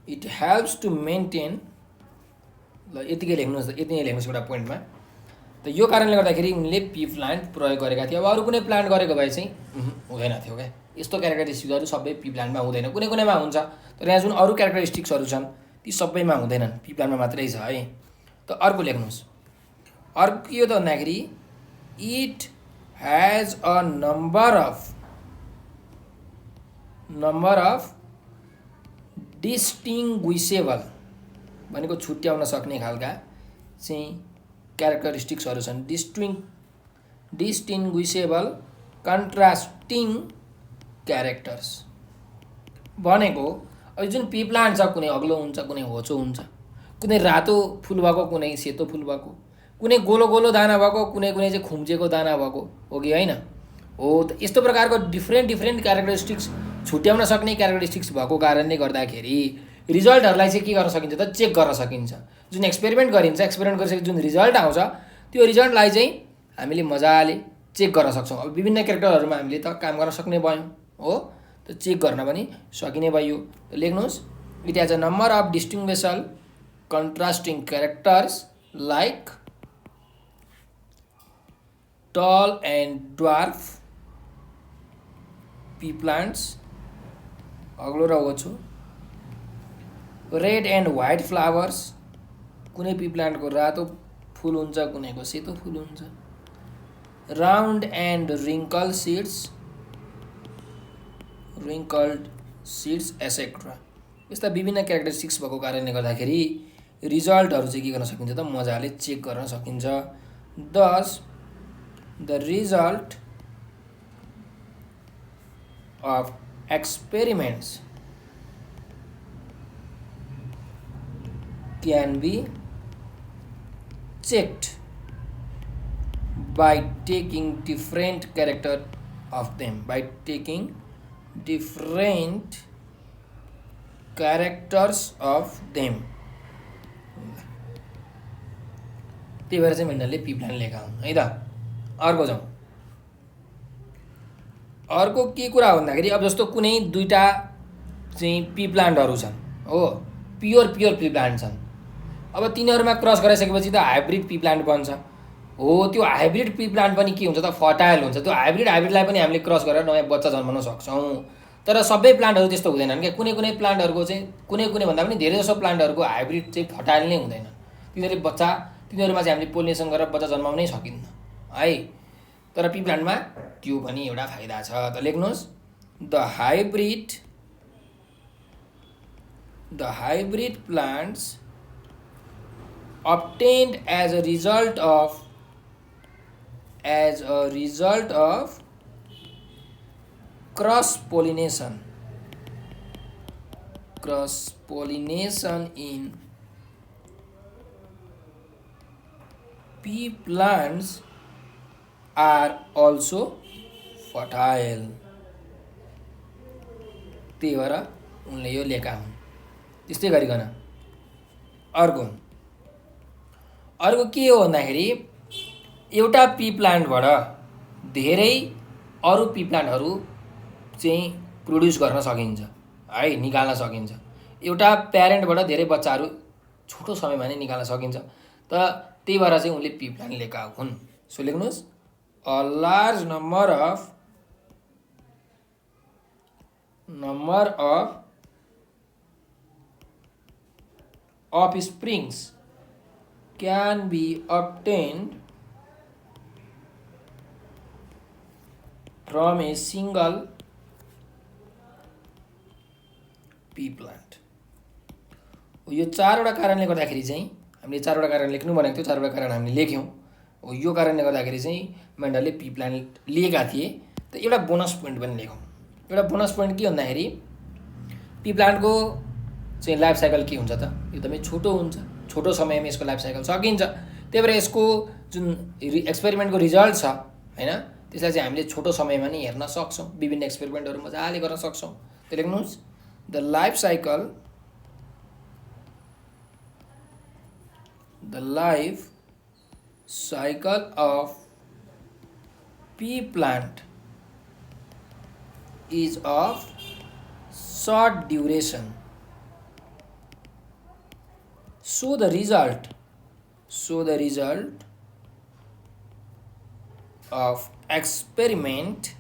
It helps to maintain, ल यतिकै लेख्नुहोस्, यति नै लेख्नुहोस् एउटा पोइन्टमा। त यो कारणले गर्दाखेरि उनले पी प्लान्ट प्रयोग गरेका थिए। अब अरू कुनै प्लान्ट गरेको भए चाहिँ हुँदैन थियो क्या। यस्तो क्यारेक्टरिस्टिक्सहरू सबै पी प्लान्टमा हुँदैन, कुनै कुनैमा हुन्छ। तर यहाँ जुन अरू क्यारेक्टरिस्टिक्सहरू छन् ती सबैमा हुँदैनन्, पी प्लान्टमा मात्रै छ है। त अर्को लेख्नुहोस्, अर्को के हो त भन्दाखेरि it has a number of distinguishable भनेको छुट्याउन सक्ने खालका चाहिँ क्यारेक्टरिस्टिक्सहरू छन्। डिस्टिङ्ग्विसेबल कन्ट्रास्टिङ क्यारेक्टर्स भनेको अब जुन पी प्लान्ट छ, कुनै अग्लो हुन्छ, कुनै होचो हुन्छ, कुनै रातो फुल भएको, कुनै सेतो फुल भएको, कुनै गोलो गोलो दाना भएको, कुनै कुनै चाहिँ खुम्चेको दाना भएको हो कि होइन हो। त यस्तो प्रकारको डिफ्रेन्ट क्यारेक्टरिस्टिक्स छुट्याउन सक्ने क्यारेक्टरिस्टिक्स भएको कारणले गर्दाखेरि रिजल्टहरूलाई चाहिँ के गर्न सकिन्छ त चेक गर्न सकिन्छ। जुन एक्सपेरिमेन्ट गरिन्छ, एक्सपेरिमेन्ट गरिसकेपछि जुन रिजल्ट आउँछ त्यो रिजल्टलाई चाहिँ हामीले मजाले चेक गर्न सक्छौँ। अब विभिन्न क्यारेक्टरहरूमा हामीले त काम गर्न सक्ने भयौँ हो, त चेक गर्न पनि सकिने भयो। त लेख्नुहोस्, it has a number of distinguishable contrasting characters like tall and dwarf pea plants, अग्लो र होचो, रेड एन्ड व्हाइट फ्लावर्स, कुनै पी प्लान्टको रातो फुल हुन्छ, कुनैको सेतो फुल हुन्छ, round and wrinkled seeds et cetera. यस्ता विभिन्न क्यारेक्टरिस्टिक्स भएको कारणले गर्दाखेरि रिजल्टहरू चाहिँ के गर्न सकिन्छ त मजाले चेक गर्न सकिन्छ। दस the result of experiments can be checked by taking different character of them, by taking different characters of them। त्यही भएर चाहिँ मेन्डलले पी प्लान्ट लेखा हुन् है त। अर्को जाउँ, अर्को के कुरा हो भन्दाखेरि अब जस्तो कुनै दुईटा चाहिँ पी प्लान्टहरू छन् हो, प्योर पी प्लान्ट छन्। अब तिनीहरूमा क्रस गराइसकेपछि त हाइब्रिड पी प्लान्ट बन्छ। हो त्यो हाइब्रिड पी प्लान्ट पनि के हुन्छ त फर्टाइल हुन्छ। त्यो हाइब्रिडलाई पनि हामीले क्रस गरेर नयाँ बच्चा जन्माउन सक्छौँ। तर सबै प्लान्टहरू त्यस्तो हुँदैनन् क्या। कुनै कुनै प्लान्टहरूको चाहिँ कुनै भन्दा पनि धेरै जसो प्लान्टहरूको हाइब्रिड चाहिँ फर्टाइल नै हुँदैन। तिनीहरूमा चाहिँ हामीले पोलिनेसन गरेर बच्चा जन्माउनै सकिन्न है। तर पी प्लान्टमा त्यो पनि एउटा फाइदा छ। त लेख्नुहोस् the hybrid plants obtained as a result of cross pollination in pea plants are also fertile। त्यही भएर उनले यो लेखा हुन्। त्यस्तै गरिकन अर्को के हो भन्दाखेरि एउटा पी प्लान्टबाट धेरै अरू पी प्लान्टहरू चाहिँ प्रोड्युस गर्न सकिन्छ है, निकाल्न सकिन्छ। एउटा प्यारेन्टबाट धेरै बच्चाहरू छोटो समयमा नै निकाल्न सकिन्छ। त त्यही भएर चाहिँ उनले पी प्लान्ट लिएका हुन्। सो लेख्नुहोस् a large number of offsprings can be obtained from a single pea plant। यो चारवटा कारणले गर्दाखेरि चाहिँ हामीले चारवटा कारण लेख्नु भनेको थियो, चारवटा कारण हामीले लेख्यौँ। यो कारणले गर्दाखेरि चाहिँ मेन्डलले पी प्लान्ट लिएका थिए। त एउटा बोनस पोइन्ट पनि लेखौँ। एउटा बोनस पोइन्ट के भन्दाखेरि पी प्लान्टको चाहिँ लाइफ साइकल के हुन्छ त, एकदमै छोटो हुन्छ। छोटो समयमा यसको लाइफ साइकल सकिन्छ। त्यही भएर यसको जुन एक्सपेरिमेन्टको रिजल्ट छ हैन, त्यसलाई चाहिँ हामीले छोटो समयमा नै हेर्न सक्छौँ। विभिन्न एक्सपेरिमेन्टहरू मजाले गर्न सक्छौँ। त्यो लेख्नुहोस् the life cycle of pea plant is of short duration। So the result of experiment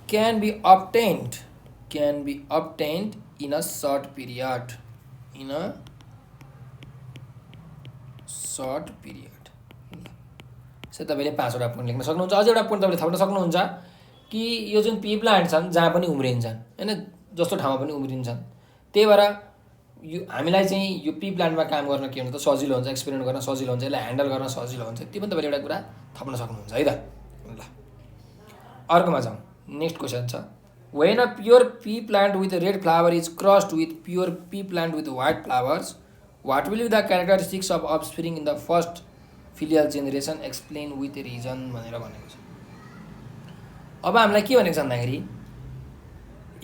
can be obtained in a short period। So तपाईँले 5वटा पोइन्ट लेख्न सक्नुहुन्छ। अझै एउटा पोइन्ट तपाईँले थप्न सक्नुहुन्छ कि यो जुन पी प्लान्ट छन् जहाँ पनि उम्रिन्छन् हैन, जस्तो ठाउँमा पनि उम्रिन्छन्। त्यही भएर यो हामीलाई चाहिँ यो पी प्लान्टमा काम गर्न के हुन्छ त सजिलो हुन्छ, एक्सपेरिमेन्ट गर्न सजिलो हुन्छ, यसलाई ह्यान्डल गर्न सजिलो हुन्छ। त्यो पनि तपाईँले एउटा कुरा थप्न सक्नुहुन्छ है त। ल अर्कोमा जाउँ। नेक्स्ट क्वेसन छ when a pure pea plant with red flower is crossed with pure pea plant with white flowers what will be the characteristics of offspring in the first filial generation explain with reason भनेर भनेको छ। अब हामीलाई के भनेको छ भन्दाखेरि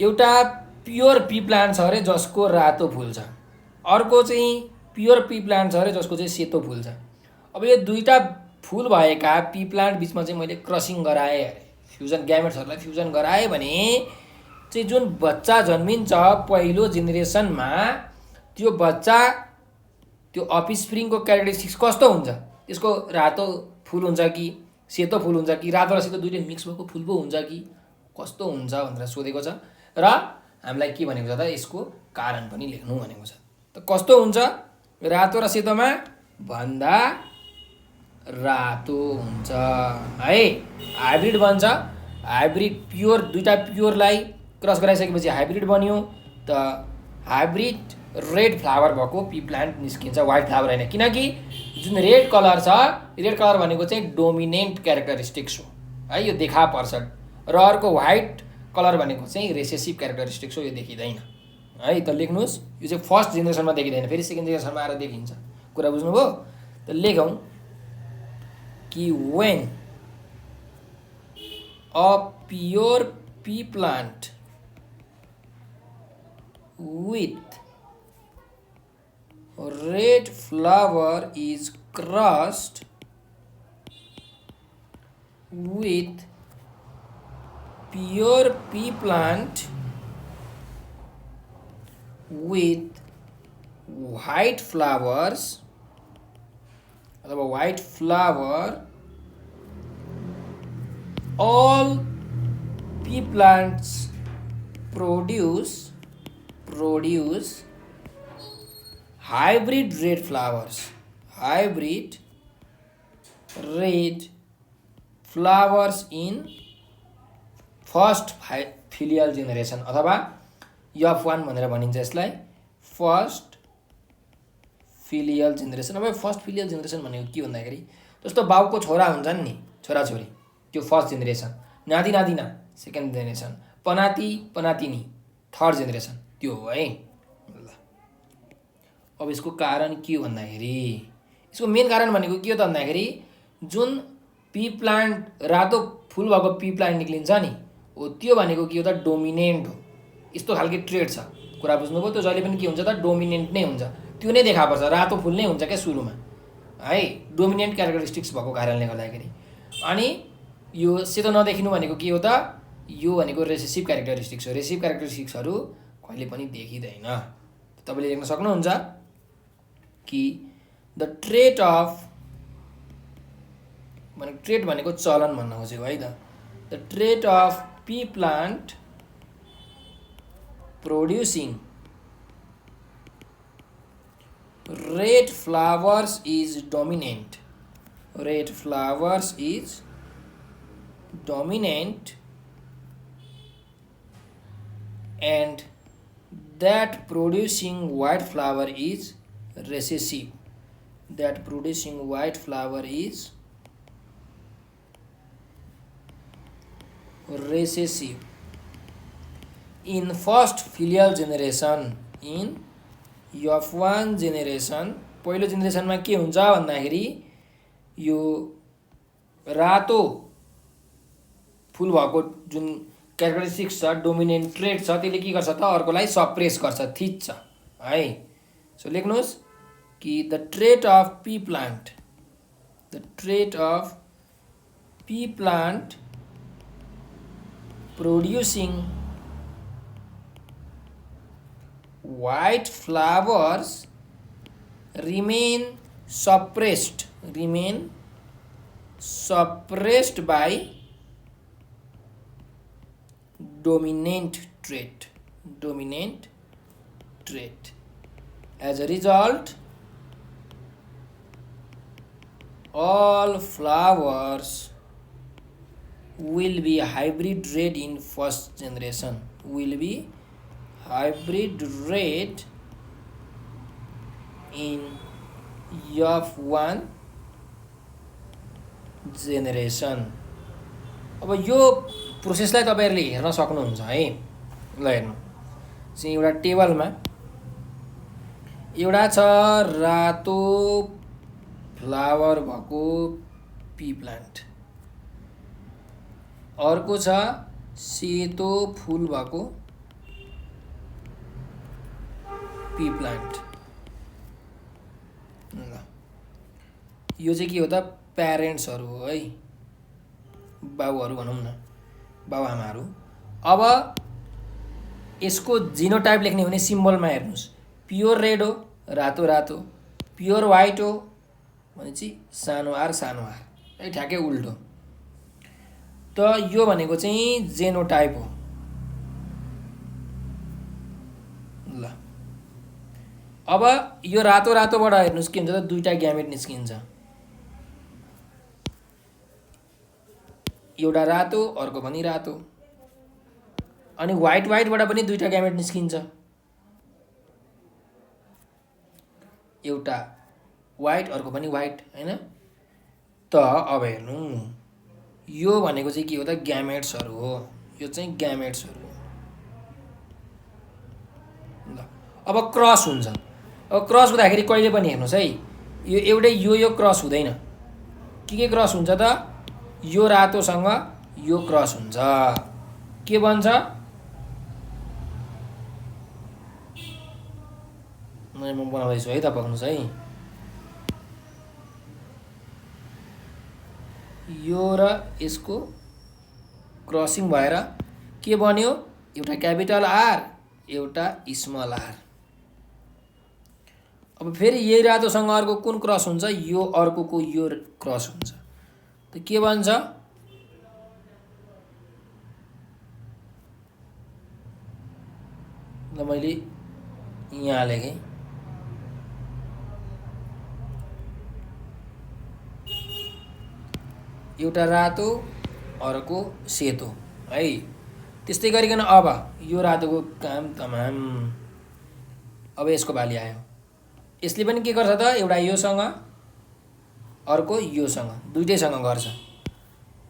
एउटा प्योर पी प्लान्ट छ अरे जसको रातो फुल छ, अर्को चाहिँ प्योर पी प्लान्ट छ अरे जसको चाहिँ सेतो फुल छ। अब यो दुईवटा फुल भएका पी प्लान्ट बिचमा चाहिँ मैले क्रसिङ गराएँ अरे, फ्युजन ग्यामेट्सहरूलाई फ्युजन गराएँ भने चाहिँ जुन बच्चा जन्मिन्छ पहिलो जेनेरेसनमा त्यो बच्चा त्यो अफस्प्रिङको क्यारेक्टरिस्टिक्स कस्तो हुन्छ, त्यसको रातो फुल हुन्छ कि सेतो फुल हुन्छ कि रातो र सेतो दुईटै मिक्स भएको फुल पो हुन्छ कि कस्तो हुन्छ भनेर सोधेको छ। र हामीलाई के भनेको छ त यसको कारण पनि लेख्नु भनेको छ। त कस्तो हुन्छ, रातो र सेतोमा भन्दा रातो हुन्छ है। हाइब्रिड बन्छ, हाइब्रिड प्योर दुईटा प्योरलाई क्रस गराइसकेपछि हाइब्रिड बन्यो। त हाइब्रिड रेड फ्लावर भएको पी प्लान्ट निस्किन्छ, व्हाइट फ्लावर होइन। किनकि जुन रेड कलर छ, रेड कलर भनेको चाहिँ डोमिनेन्ट क्यारेक्टरिस्टिक्स हो है, यो देखा पर्छ। र अर्को व्हाइट कलर भनेको चाहिँ रेसेसिभ क्यारेक्टरिस्टिक्स हो, यो देखिँदैन है। त लेख्नुहोस् यो चाहिँ फर्स्ट जेनेरेसनमा देखिँदैन, फेरि सेकेन्ड जेनेरेसनमा आएर देखिन्छ। कुरा बुझ्नुभयो? त लेखौँ कि when a pure pea plant with red flower is crossed with pure pea plant with white flowers, अथवा white flower, all pea plants produce hybrid red flowers. Hybrid red flowers in first filial generation अथवा F1 भनेर भनिन्छ यसलाई, first filial generation. अब first filial generation भनेको के भन्दाखेरि जस्तो बाउको छोरा हुन्छन् नि, छोराछोरी, त्यो फर्स्ट जेनेरेसन, नाति नातिना सेकेन्ड जेनेरेसन, पनाति पनातिनी थर्ड जेनेरेसन, त्यो हो है। ल अब यसको कारण के हो भन्दाखेरि, यसको मेन कारण भनेको के हो त भन्दाखेरि जुन पी प्लान्ट रातो फुल भएको पी प्लान्ट निक्लिन्छ नि, हो त्यो भनेको के हो त डोमिनेन्ट हो। यस्तो खालको ट्रेड छ, कुरा बुझ्नुभयो? त्यो जहिले पनि के हुन्छ त डोमिनेन्ट नै हुन्छ, त्यो नै देखा पर्छ, रातो फुल नै हुन्छ क्या सुरुमा है, डोमिनेन्ट क्यारेक्टरिस्टिक्स भएको कारणले गर्दाखेरि। अनि यो सेतो नदेखिनु भनेको के हो त, यो भनेको रेसेसिभ क्यारेक्टरिस्टिक्स हो। रेसेसिभ क्यारेक्टरिस्टिक्सहरू कहिले पनि देखिँदैन। तपाईँले लेख्न सक्नुहुन्छ कि द ट्रेट अफ, भनेको ट्रेट भनेको चलन भन्न खोजेको है त, the trait of pea plant producing red flowers is dominant. Red flowers is dominant, and that producing white flower is recessive. That producing white flower is recessive. In first filial generation, in F1 generation, पहिलो जेनेरेसनमा के हुन्छ भन्दाखेरि यो रातो फुल भएको जुन characteristics छ, डोमिनेन्ट ट्रेड छ, त्यसले के गर्छ त अर्कोलाई सप्रेस गर्छ, थिच्छ है। सो लेख्नुहोस् कि the trait of pea plant, the trait of pea plant producing white flowers remain suppressed by dominant trait. As a result, all flowers will be hybrid red in first generation. Will be hybrid red in F1 generation. अब यो प्रोसेसलाई तपाईहरुले हेर्न सक्नुहुन्छ है। ल हेर्नु चाहिँ एउटा टेबलमा एउटा छ रातो फ्लावर भएको पी प्लान्ट, अर्को छ सेतो फूल भएको पी प्लान्ट। यो चाहिँ के हो त प्यारेन्ट्सहरु हो है, बाबुहरु भनौं न, बाबुआमाहरु। अब यसको जिनोटाइप लेख्ने हो भने सिम्बलमा हेर्नुस्, प्योर रेड हो रातो रातो, प्योर व्हाइट हो भनेपछि सानो आर है, ठ्याक्कै उल्टो। त यो भनेको चाहिँ जेनोटाइप हो। ल अब यो रातो रातोबाट हेर्नुस् के हुन्छ त दुईटा ग्यामेट निस्किन्छ, एउटा रातो अर्को पनि रातो। अनि व्हाइट व्हाइटबाट पनि दुईटा ग्यामेट निस्किन्छ, एउटा व्हाइट अर्को पनि व्हाइट हैन। त अब हेर्नु यो भनेको चाहिँ के हो त ग्यामेट्सहरु हो, यो चाहिँ ग्यामेट्सहरु हो। ल अब क्रस हुन्छ। अब क्रस हुँदाखेरि कहिले पनि हेर्नुस् है, यो एउटै यो क्रस हुँदैन। के क्रस हुन्छ त, यो रातोसँग यो क्रस हुन्छ, के बन्छ म बनाउँदैछु है, त पक्नुस् है। यो र यसको क्रसिङ भएर के बन्यो, एउटा क्यापिटल आर एउटा स्मल आर। अब फेरि यही रातोसँग अर्को कुन क्रस हुन्छ, यो अर्कोको यो क्रस हुन्छ, त के भन्छ, ल मैले यहाँ लेखेँ, एउटा रातो अर्को सेतो है। त्यस्तै गरिकन अब यो रातोको काम तमाम। अब यसको बाली आयो, यसले पनि के गर्छ त, एउटा योसँग अर्को योसँग दुईटैसँग गर्छ,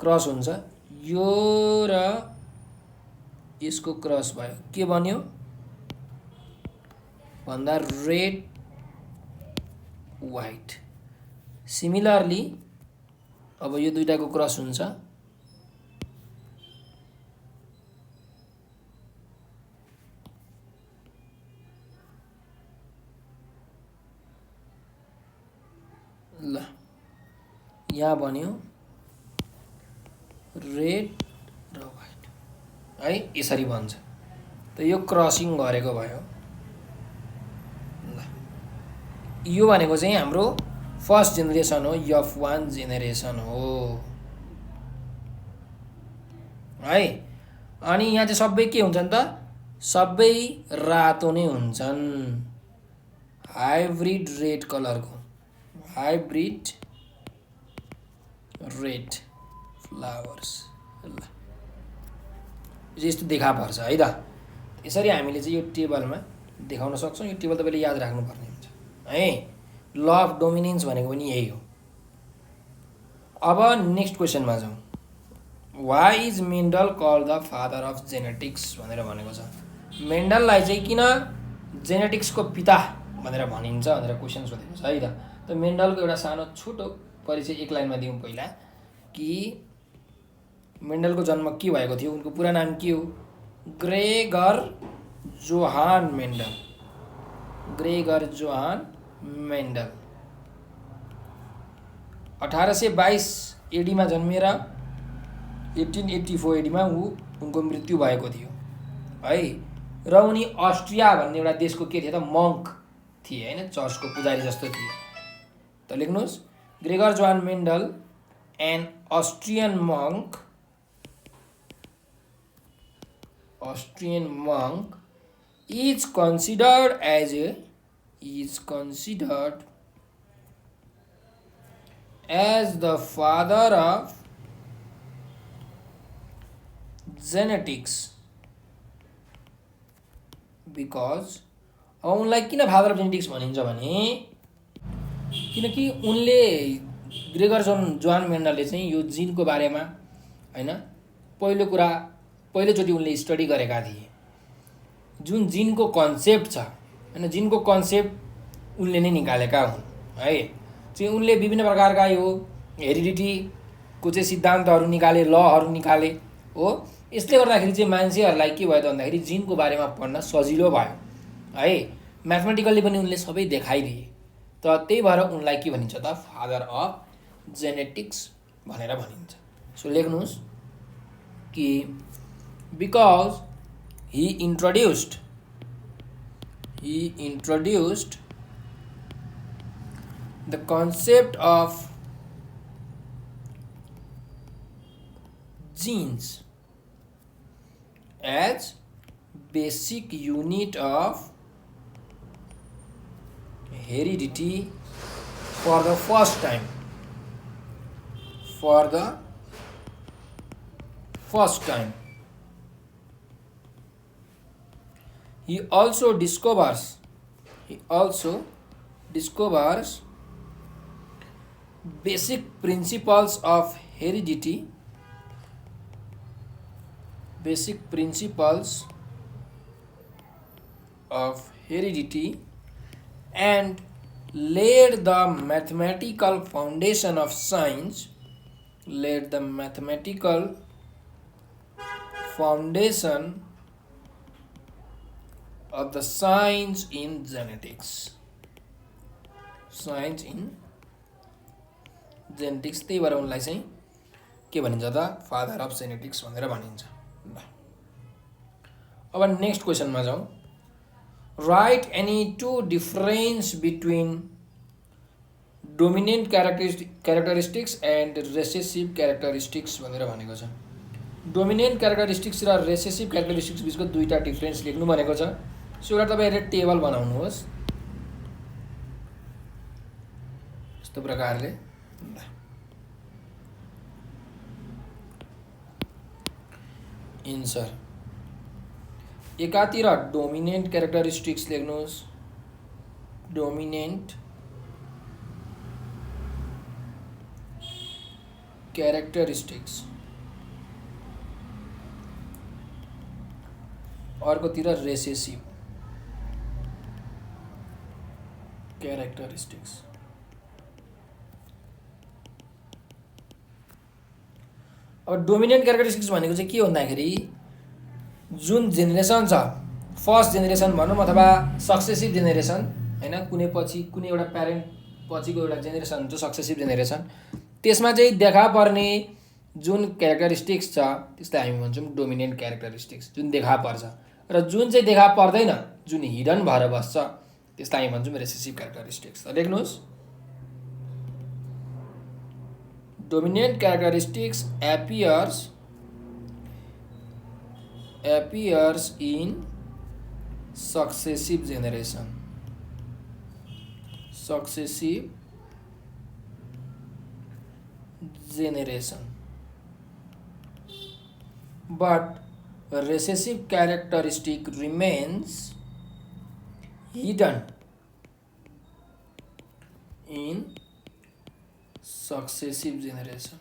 क्रस हुन्छ, यो र यसको क्रस भयो, के बन्यो भन्दा रेड व्हाइट। सिमिलरली अब यो दुईटाको क्रस हुन्छ, ल यहाँ बन्यो रेड र व्हाइट है, यसरी बन्छ, त यो क्रसिङ गरेको भयो। ल यो भनेको चाहिँ हाम्रो फर्स्ट जेनेरेसन हो, F1 जेनेरेसन हो है। अनि यहाँ चाहिँ सबै के हुन्छन् त, सबै रातो नै हुन्छन्, हाइब्रिड रेड कलरको, हाइब्रिड रेड फ्लावर्स। ल यस्तो देखा पर्छ है त। यसरी हामीले चाहिँ यो टेबलमा देखाउन सक्छौँ। यो टेबल तपाईँले याद राख्नुपर्ने हुन्छ है। ल अफ डोमिनेन्स भनेको पनि यही हो। अब नेक्स्ट क्वेसनमा जाउँ। Why is Mendel called the father of genetics भनेर भनेको छ। मेन्डललाई चाहिँ किन जेनेटिक्सको पिता भनेर भनिन्छ भनेर क्वेसन सोधेको छ है त। त मेन्डलको एउटा सानो छोटो परिचय एक लाइनमा दिउँ पहिला, कि मेन्डलको जन्म के भएको थियो, उनको पुरा नाम के हो, Gregor Johann Mendel, Gregor Johann Mendel. 1822 एडीमा जन्मेर 1884 एडीमा उनको मृत्यु भएको थियो है। र उनी अस्ट्रिया भन्ने एउटा देशको के थिए त, मङ्क थिए होइन, चर्चको पुजारी जस्तो थिए। त लेख्नुहोस्, Gregor Johann Mendel an Austrian monk, Austrian monk is considered as the father of genetics because उनलाई किन फादर अफ जेनेटिक्स भनिन्छ भने, किनकि उनले ग्रेगर जोहान मेन्डलले चाहिँ यो जिनको बारेमा होइन पहिलोचोटि उनले स्टडी गरेका थिए। जुन जिनको कन्सेप्ट छ होइन, जिनको कन्सेप्ट उनले नै निकालेका हुन् है। चाहिँ उनले विभिन्न प्रकारका यो हेरिडिटीको चाहिँ सिद्धान्तहरू निकाले, लहरू निकाले हो। यसले गर्दाखेरि चाहिँ मान्छेहरूलाई के भयो त भन्दाखेरि जिनको बारेमा पढ्न सजिलो भयो है। म्याथमेटिकल्ली पनि उनले सबै देखाइदिए। त त्यही भएर उनलाई के भनिन्छ त, फादर अफ जेनेटिक्स भनेर भनिन्छ। सो लेख्नुहोस् कि because he introduced the concept of genes as basic unit of heredity for the first time. He also discovers basic principles of heredity, and laid the mathematical foundation of science, of the science in genetics. त्यही भएर उनलाई चाहिँ के भनिन्छ त, father of genetics भनेर भनिन्छ। अब नेक्स्ट क्वेसनमा जाउँ। Write any two difference between dominant characteristics and recessive characteristics भनेर भनेको छ। डोमिनेन्ट क्यारेक्टरिस्टिक्स र रेसेसिभ क्यारेक्टरिस्टिक्स बिचको दुईवटा डिफरेन्स लेख्नु भनेको छ। सो एउटा तपाईँहरूले टेबल बनाउनुहोस् यस्तो प्रकारले। इन्सर एकातिर डोमिनेन्ट क्यारेक्टरिस्टिक्स लेख्नुहोस्, डोमिनेन्ट क्यारेक्टरिस्टिक्स, अर्कोतिर रेसेसिभ क्यारेक्टरिस्टिक्स। अब डोमिनेन्ट क्यारेक्टरिस्टिक्स भनेको चाहिँ के भन्दाखेरि जुन जेनेरेसन छ, फर्स्ट जेनेरेसन भनौँ अथवा सक्सेसिभ जेनेरेसन हैन, कुनै पछि कुनै एउटा प्यारेन्ट पछिको एउटा जेनेरेसन हुन्छ सक्सेसिभ जेनेरेसन, त्यसमा चाहिँ देखा पर्ने जुन क्यारेक्टरिस्टिक्स छ त्यसलाई हामी भन्छौँ डोमिनेन्ट क्यारेक्टरिस्टिक्स, जुन देखा पर्छ। र जुन चाहिँ देखा पर्दैन, जुन हिडन भएर बस्छ त्यसलाई हामी भन्छौँ रेसेसिभ क्यारेक्टरिस्टिक्स। लेख्नुहोस् dominant characteristics appears in successive generation but recessive characteristic remains hidden in successive generation.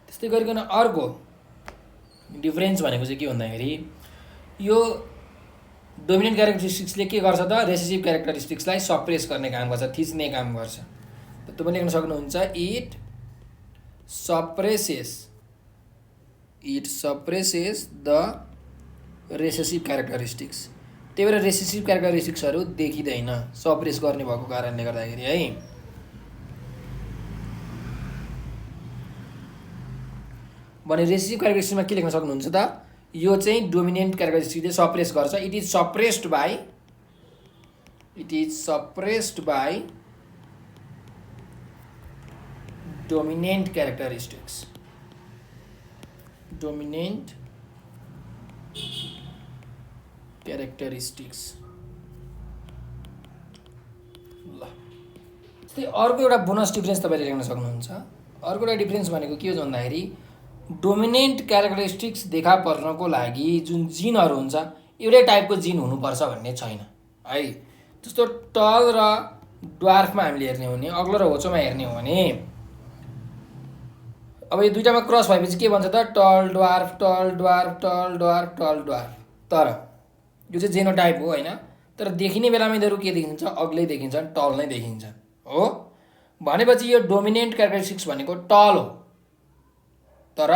त्यस्तै गरिकन अर्को डिफरेन्स भनेको चाहिँ के भन्दाखेरि यो डोमिनेन्ट क्यारेक्टरिस्टिक्सले के गर्छ त रेसेसिभ क्यारेक्टरिस्टिक्सलाई सप्रेस गर्ने काम गर्छ, थिच्ने काम गर्छ। तपाईँ लेख्न सक्नुहुन्छ it suppresses the recessive characteristics. त्यही भएर रेसेसिभ क्यारेक्टरिस्टिक्सहरू देखिँदैन सप्रेस गर्ने भएको कारणले गर्दाखेरि है। भने रेसेसिभ क्यारेक्टरिस्टिक्समा के लेख्न सक्नुहुन्छ त, यो चाहिँ डोमिनेन्ट क्यारेक्टरिस्टिक्सले सप्रेस गर्छ। It is suppressed by dominant characteristics. ल त्यस्तै अर्को एउटा बोनस डिफरेन्स तपाईँले लेख्न सक्नुहुन्छ। अर्को एउटा डिफरेन्स भनेको के हो भन्दाखेरि डोमिनेन्ट क्यारेक्टरिस्टिक्स देखा पर्नको लागि जुन जिनहरू हुन्छ एउटै टाइपको जिन हुनुपर्छ भन्ने छैन है। जस्तो टल र ड्वार्फमा हामीले हेर्ने हो भने, अग्लो र होचोमा हेर्ने हो भने, अब यो दुईटामा क्रस भएपछि के भन्छ त टल ड्वार्फ। तर यो चाहिँ जेनोटाइप हो होइन, तर देखिने बेलामा यिनीहरू के देखिन्छ, अग्लै देखिन्छन्, टल नै देखिन्छन् हो। भनेपछि यो डोमिनेन्ट क्यारेक्टरिस्टिक्स भनेको टल हो, तर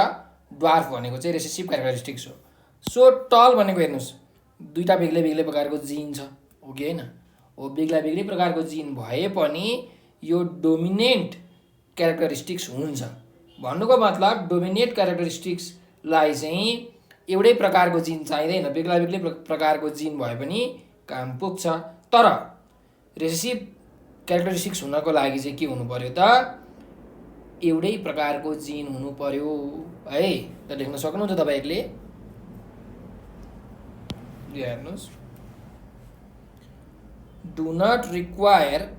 ड्वार्फ भनेको चाहिँ रेसेसिभ क्यारेक्टरिस्टिक्स हो। सो टल भनेको हेर्नुहोस् दुईवटा बेग्लै प्रकारको जिन छ हो कि होइन, हो बेग्लै प्रकारको जिन भए पनि यो डोमिनेन्ट क्यारेक्टरिस्टिक्स हुन्छ। भन्नुको मतलब डोमिनेन्ट क्यारेक्टरिस्टिक्सलाई चाहिँ एउटै प्रकारको जिन चाहिँदैन, बेग्लै प्रकारको जिन भए पनि काम पुग्छ। तर रेसेसिभ क्यारेक्टरिस्टिक्स हुनको लागि चाहिँ के हुनु पर्यो त, एउटै प्रकारको जिन हुनु पर्यो है। त लेख्न सक्नुहुन्छ तपाईँहरूले, हेर्नुहोस् do not require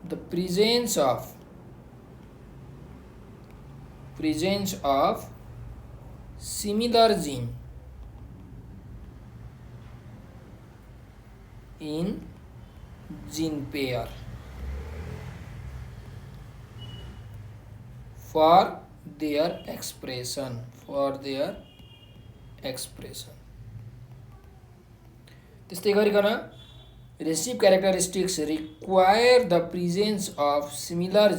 the presence of similar gene in gene pair for their expression. त्यस्तै गरिकन recessive characteristics require the presence of similar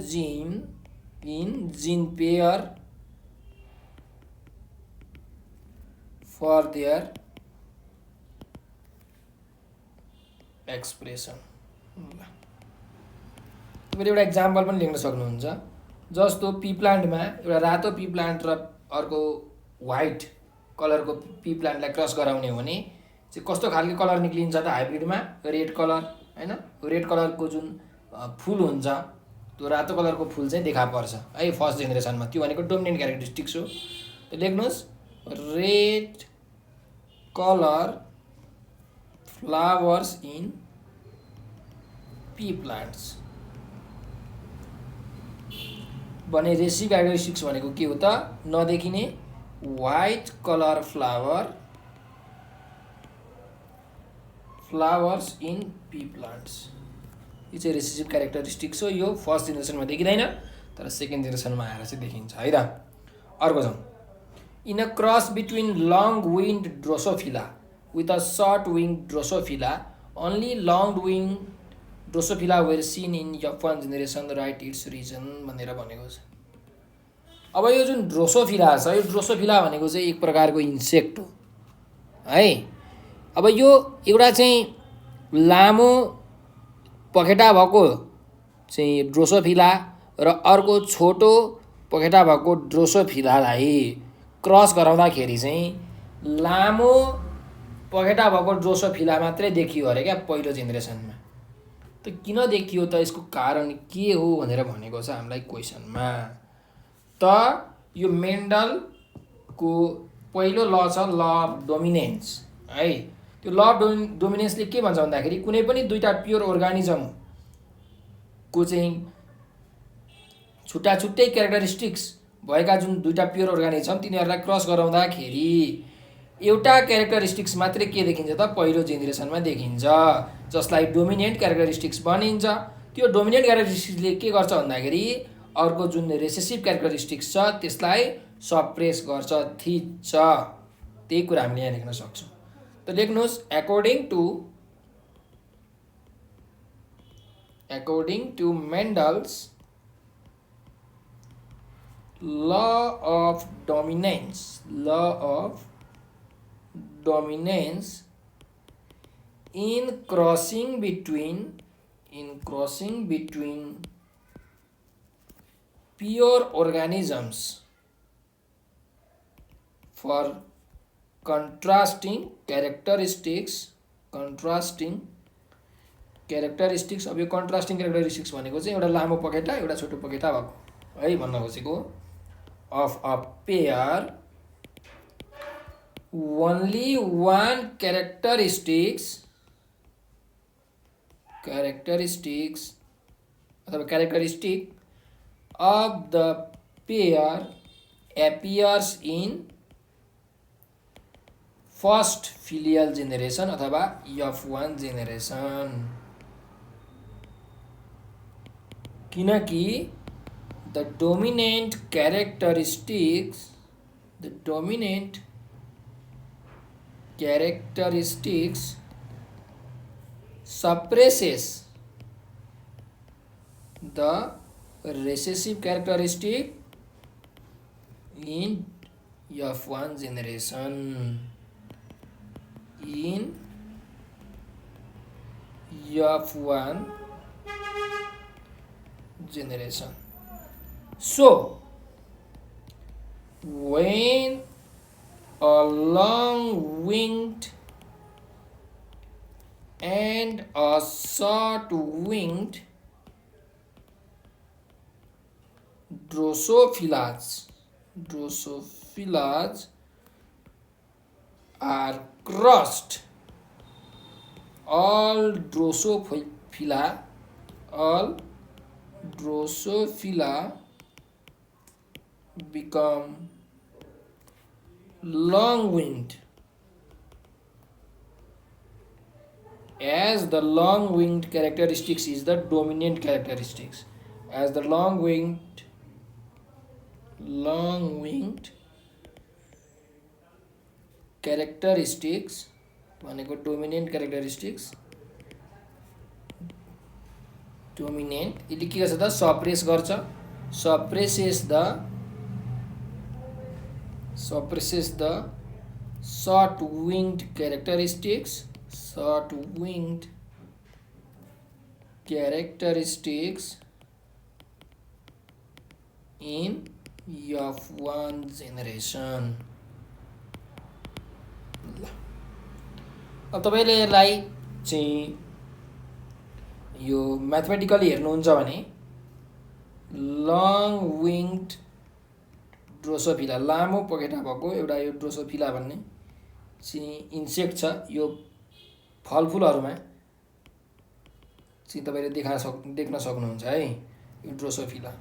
gene in gene pair for their expression. तपाईँले एउटा इक्जाम्पल पनि लेख्न सक्नुहुन्छ, जस्तो पी प्लान्टमा एउटा रातो पी प्लान्ट र अर्को व्हाइट कलरको पी प्लान्टलाई क्रस गराउने हो भने चाहिँ कस्तो खालको कलर निक्लिन्छ त हाइब्रिडमा? रेड कलर, हैन? रेड कलरको जुन फुल हुन्छ त्यो रातो कलरको फुल चाहिँ देखा पर्छ है फर्स्ट जेनेरेसनमा। त्यो भनेको डोमिनेन्ट क्यारेक्टरिस्टिक्स हो। लेख्नुहोस् red colour flowers in P plants भने रेसिभ क्यारेक्टरिस्टिक्स भनेको के हो त? नदेखिने white colour flowers in P plants, यो चाहिँ रेसिभ क्यारेक्टरिस्टिक्स हो। यो फर्स्ट जेनेरेसनमा देखिँदैन तर सेकेन्ड जेनेरेसनमा आएर चाहिँ देखिन्छ है त। अर्को छ in a cross between long winged Drosophila with a short winged Drosophila only long winged Drosophila were seen in F1 generation write its reason भनेर भनेको छ। अब यो जुन ड्रोसोफिला छ, यो ड्रोसोफिला भनेको चाहिँ एक प्रकारको इन्सेक्ट हो है। अब यो एउटा चाहिँ लामो पखेटा भएको चाहिँ ड्रोसोफिला र अर्को छोटो पखेटा भएको ड्रोसोफिलालाई क्रस गराउँदाखेरि चाहिँ लामो पखेटा भएको ड्रोसोफिला मात्रै देखियो अरे क्या पहिलो जेनेरेसनमा। त किन देखियो त? यसको कारण के हो भनेर भनेको छ हामीलाई क्वेसनमा। त यो मेन्डलको पहिलो ल छ ल अफ डोमिनेन्स है। त्यो ल अफ डोमिनेन्सले के भन्छ भन्दाखेरि कुनै पनि दुईटा प्योर अर्गानिजमको चाहिँ छुट्टा छुट्टै क्यारेक्टरिस्टिक्स भएका जुन दुईटा प्योर अर्गानिजम तिनीहरूलाई क्रस गराउँदाखेरि एउटा क्यारेक्टरिस्टिक्स मात्रै के देखिन्छ त? पहिलो जेनेरेसनमा देखिन्छ, जसलाई डोमिनेन्ट क्यारेक्टरिस्टिक्स भनिन्छ। त्यो डोमिनेन्ट क्यारेक्टरिस्टिक्सले के गर्छ भन्दाखेरि अर्को जुन रेसेसिभ क्यारेक्टरिस्टिक्स छ त्यसलाई सप्रेस गर्छ, थिच्छ। त्यही कुरा हामीले यहाँ लेख्न सक्छौँ। त लेख्नुहोस् according to Mendel's law of dominance in crossing between pure organisms for contrasting characteristics। अब यो कन्ट्रास्टिङ क्यारेक्टरिस्टिक्स भनेको चाहिँ एउटा लामो पखेटा एउटा छोटो पखेटा भएको है भन्न खोजेको। Of a pair only one characteristics अथवा characteristic of the pair appears in first filial generation अथवा F1 generation। किनकि the dominant characteristics suppresses the recessive characteristic in F1 generation। So when a long-winged and a short-winged Drosophilans are crossed, all Drosophila become long-winged, as the long-winged characteristics is the dominant characteristics, as the long-winged characteristics भनेको dominant characteristics यसले के गर्छ त? Suppress गर्छ, suppresses the short-winged characteristics characteristics in F1 generation. अब तपाईले यसलाई चाहिँ यो म्याथमेटिकली हेर्नुहुन्छ भने लङ विङ्ड ड्रोसोफिला, लामो पखेटा भएको एउटा यो ड्रोसोफिला भन्ने चाहिँ इन्सेक्ट छ। यो फलफुलहरूमा चाहिँ तपाईले देख्न सक्नुहुन्छ है। यो ड्रोसोफिला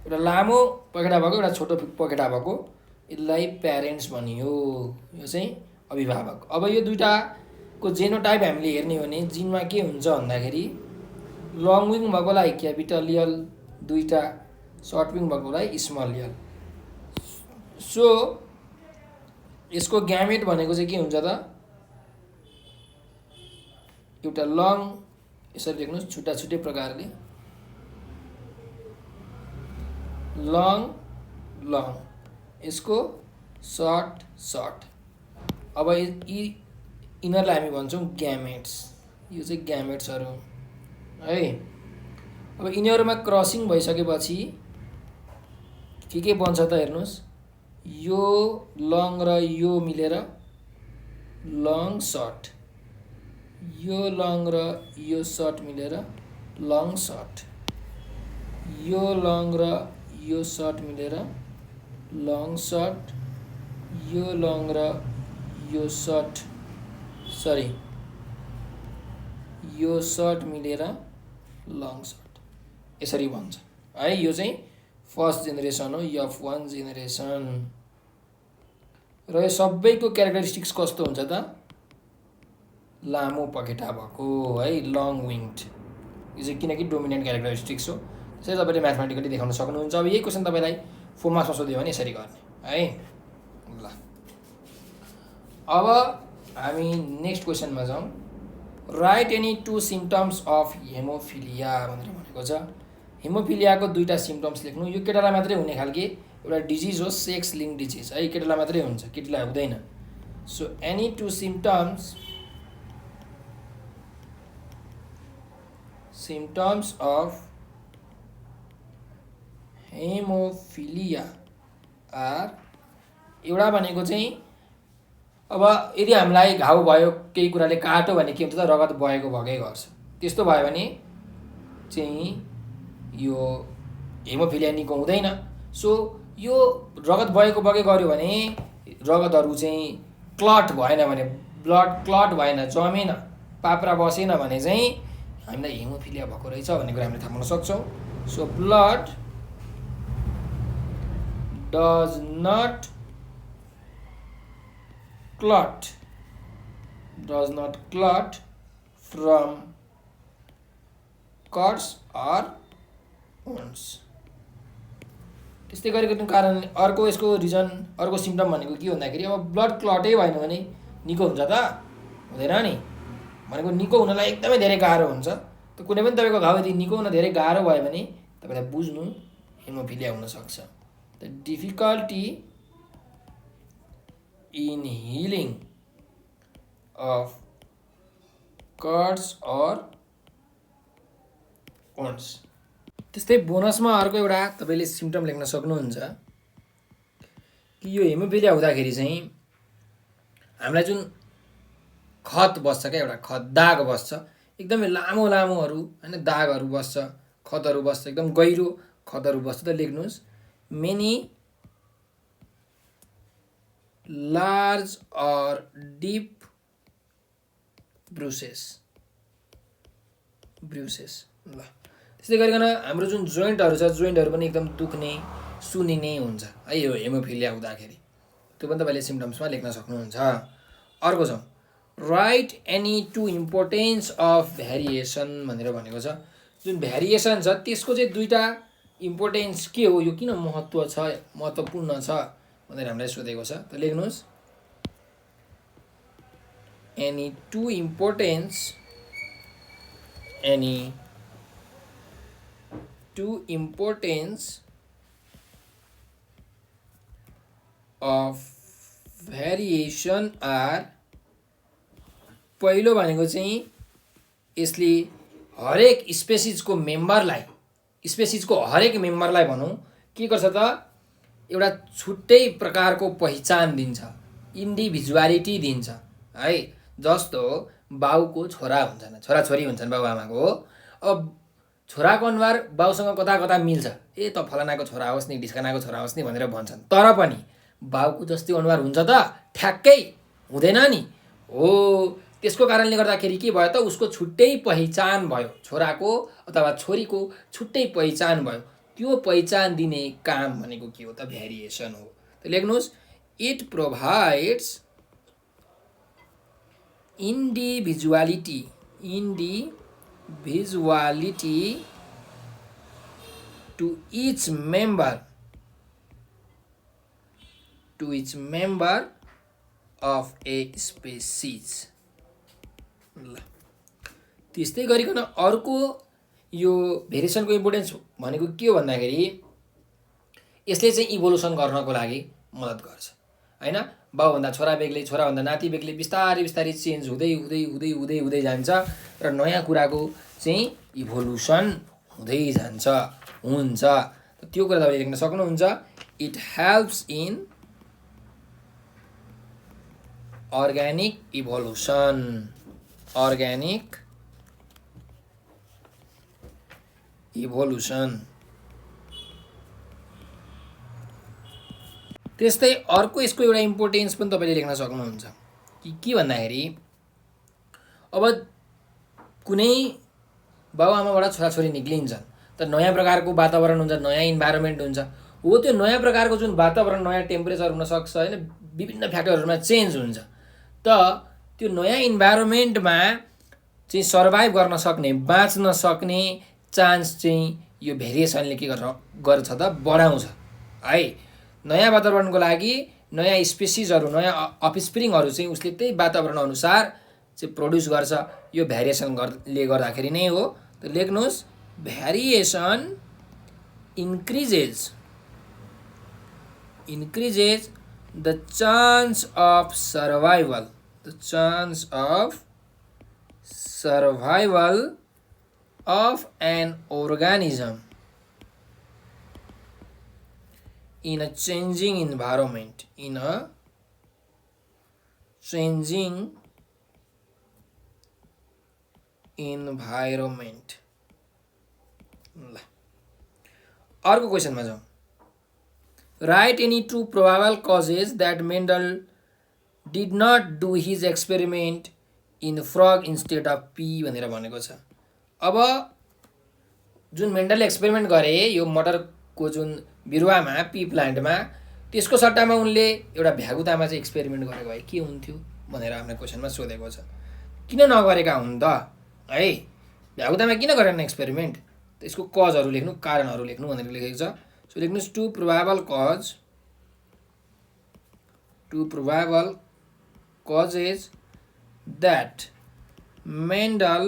एउटा लामो पखेटा भएको एउटा छोटो पखेटा भएको, यसलाई प्यारेन्ट्स भनियो। यो चाहिँ अभिभावक। अब यो दुईटाको जेनोटाइप हामीले हेर्ने हो भने जिनमा के हुन्छ भन्दाखेरि लङ विङ भएकोलाई क्यापिटल यल, दुईटा सर्ट विङ भएकोलाई स्मल यल। सो यसको ग्यामेट भनेको चाहिँ के हुन्छ त, एउटा लङ, यसरी देख्नुहोस् छुट्टा छुट्टै प्रकारले लङ लङ, यसको सर्ट। अब यी यिनीहरूलाई हामी भन्छौँ ग्यामेट्स। यो चाहिँ ग्यामेट्सहरू है। अब यिनीहरूमा क्रसिङ भइसकेपछि के बन्छ त हेर्नुहोस्, यो लङ र यो मिलेर लङ सर्ट, यो लङ र यो सर्ट मिलेर लङ सर्ट, यो लङ र यो सर्ट मिलेर लङ सर्ट, यो लङ र यो सर्ट यो सर्ट मिलेर लङ सर्ट, यसरी भन्छ है। यो चाहिँ फर्स्ट जेनेरेसन हो, F1 जेनेरेसन। र यो सबैको क्यारेक्टरिस्टिक्स कस्तो हुन्छ त, लामो पखेटा भएको है, लङ विङ्ड। यो चाहिँ किनकि डोमिनेन्ट क्यारेक्टरिस्टिक्स हो, त्यसै तपाईँले म्याथमेटिकली देखाउन सक्नुहुन्छ। अब यही क्वेसन तपाईँलाई 4 मार्क्समा सोध्यो भने यसरी गर्ने है। ल अब हामी नेक्स्ट क्वेसनमा जाउँ। Write any 2 symptoms of haemophilia भनेर भनेको छ। हेमोफिलियाको 2टा सिम्पटम्स लेख्नु। यो केटालाई मात्रै हुने खालके एउटा डिजिज हो, सेक्स लिङ्क डिजिज है। केटालाई मात्रै हुन्छ, केटीलाई हुँदैन। So any 2 symptoms of hemophilia are, एउटा भनेको चाहिँ अब यदि हामीलाई घाउ भयो, केही कुराले काट्यो भने के हुन्छ त, रगत बगेको भएकै गर्छ। त्यस्तो भयो भने चाहिँ यो हेमोफिलिया निको हुँदैन। सो यो रगत बगेको गऱ्यो भने रगतहरू चाहिँ क्लट भएन भने, ब्लड क्लट भएन, जमेन, पाप्रा बसेन भने चाहिँ हामीलाई हेमोफिलिया भएको रहेछ भन्ने कुरा हामीले थाहा पाउन सक्छौँ। So blood does not clot from cuts or wounds. त्यस्तै गरेको कारण अर्को यसको रिजन, अर्को सिम्पटम भनेको के भन्दाखेरि अब ब्लड क्लटै भएन भने निको हुन्छ त, हुँदैन नि। भनेको निको हुनलाई एकदमै धेरै गाह्रो हुन्छ। त कुनै पनि तपाईँको घाउ यदि निको हुन धेरै गाह्रो भयो भने तपाईँलाई बुझ्नु हेमोफिलिया हुनसक्छ। The difficulty in healing of cuts or wounds. त्यस्तै बोनसमा अर्को एउटा तपाईँले सिम्पटम लेख्न सक्नुहुन्छ कि यो हेमोफिलिया हुँदाखेरि चाहिँ हामीलाई जुन खत बस्छ क्या, एउटा खत दाग बस्छ, एकदमै लामो लामोहरू होइन, दागहरू बस्छ, खतहरू बस्छ, एकदम गहिरो खतहरू बस्छ। त लेख्नुहोस् मेनी लार्ज अर डिप ब्रुसेस। ल त्यस्तै गरिकन हाम्रो जुन जोइन्टहरू छ, जोइन्टहरू पनि एकदम दुख्ने, सुनिने हुन्छ है यो हेमोफिलिया हुँदाखेरि। त्यो पनि तपाईँले सिम्पटम्समा लेख्न सक्नुहुन्छ। अर्को छ right any 2 importance of variation भनेर भनेको छ। जुन भ्यारिएसन छ त्यसको चाहिँ 2टा इम्पोर्टेन्स के हो, यो किन महत्त्वपूर्ण छ भनेर हामीलाई सोधेको छ। त लेख्नुहोस् any 2 importance of variation are, पहिलो भनेको चाहिँ यसले हरेक स्पेसिसको हरेक मेम्बरलाई भनौँ के गर्छ त एउटा छुट्टै प्रकारको पहिचान दिन्छ, इन्डिभिजुअलिटी दिन्छ है। जस्तो बाउको छोरा हुन्छन्, छोराछोरी हुन्छन् बाउ आमाको, अब छोराको अनुहार बाउसँग कता कता मिल्छ, ए त फलानाको छोरा होस् नि, ढिस्कानाको छोरा होस् नि भनेर भन्छन्, तर पनि बाउको जस्तै अनुहार हुन्छ त ठ्याक्कै हुँदैन नि हो। त्यसको कारणले गर्दाखेरि के भयो त, उसको छुट्टै पहिचान भयो, छोराको अथवा छोरीको छुट्टै पहिचान भयो। त्यो पहिचान दिने काम भनेको के हो त, भेरिएसन हो। त लेख्नुहोस्, it provides individuality to each member of a species. ल त्यस्तै गरिकन अर्को यो भेरिएसनको इम्पोर्टेन्स भनेको के हो भन्दाखेरि यसले चाहिँ इभोल्युसन गर्नको लागि मद्दत गर्छ हैन। बाउभन्दा छोरा बेग्लै, छोराभन्दा नाति बेग्लै बिस्तारै बिस्तारै चेन्ज हुँदै हुँदै हुँदै हुँदै हुँदै जान्छ र नयाँ कुराको चाहिँ इभोल्युसन हुँदै जान्छ हुन्छ। त्यो कुरा तपाईँले लेख्न सक्नुहुन्छ। It helps in organic evolution, त्यस्तै अर्को यसको एउटा इम्पोर्टेन्स पनि तपाईँले लेख्न सक्नुहुन्छ कि के भन्दाखेरि अब कुनै बाउआमाबाट छोराछोरी निक्लिन्छन् त नयाँ प्रकारको वातावरण हुन्छ, नयाँ इन्भाइरोमेन्ट हुन्छ। हो त्यो नयाँ प्रकारको जुन वातावरण, नयाँ टेम्परेचर हुनसक्छ होइन, विभिन्न फ्याक्टरहरूमा चेन्ज हुन्छ। त त्यो नयाँ इन्भाइरोमेन्टमा चाहिँ सर्भाइभ गर्न सक्ने, बाँच्न सक्ने चान्स चाहिँ यो भेरिएसनले के गर्छ त, बढाउँछ है। नयाँ वातावरणको लागि नयाँ स्पेसिसहरू, नयाँ अफस्प्रिङहरू चाहिँ उसले त्यही वातावरण अनुसार चाहिँ प्रोड्युस गर्छ। यो भेरिएसनले गर्दाखेरि नै हो। त लेख्नुहोस्, variation increases the chance of survival of an organism in a changing environment, ल अर्को क्वेसनमा जाउँ। Write any two probable causes that Mendel did not do his experiment in frog instead of pea भनेर भनेको छ। अब जुन मेन्डलले एक्सपेरिमेन्ट गरे यो मटरको जुन बिरुवामा, पी प्लान्टमा, त्यसको सट्टामा उनले एउटा भ्यागुतामा चाहिँ एक्सपेरिमेन्ट गरेको भए के हुन्थ्यो भनेर हाम्रो क्वेसनमा सोधेको छ। किन नगरेका हुन् त है, भ्यागुतामा किन गरेन एक्सपेरिमेन्ट, त्यसको कजहरू लेख्नु, कारणहरू लेख्नु भनेर लेखेको छ। सो लेख्नुहोस्, two probable causes that Mendel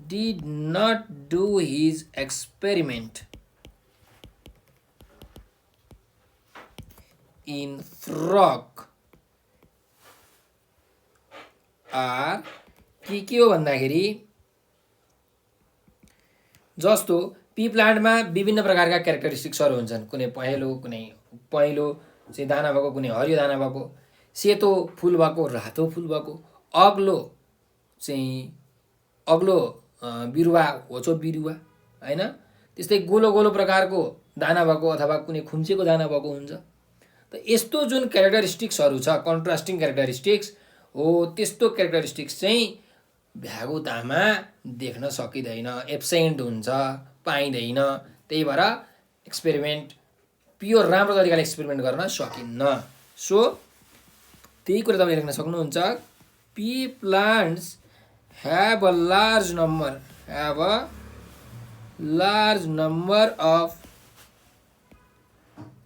did not do his experiment in frog are के हो भन्दाखेरि जस्तो पी प्लान्टमा विभिन्न प्रकारका क्यारेक्टरिस्टिक्सहरू हुन्छन्। कुनै पहेँलो चाहिँ दाना भएको, कुनै हरियो दाना भएको, सेतो फुल भएको, रातो फुल भएको, अग्लो बिरुवा, होचो बिरुवा हैन, त्यस्तै गोलो गोलो प्रकारको दाना भएको अथवा कुनै खुम्चेको दाना भएको हुन्छ। त यस्तो जुन क्यारेक्टरिस्टिक्सहरू छ, कन्ट्रास्टिङ क्यारेक्टरिस्टिक्स हो, त्यस्तो क्यारेक्टरिस्टिक्स चाहिँ भ्यागुतामा देख्न सकिँदैन, एब्सेन्ट हुन्छ, पाइँदैन। त्यही भएर एक्सपेरिमेन्ट प्योर राम्रो तरिकाले एक्सपेरिमेन्ट गर्न सकिन्न। सो त्यही कुरा तपाईँले लेख्न सक्नुहुन्छ। P plants have a large number of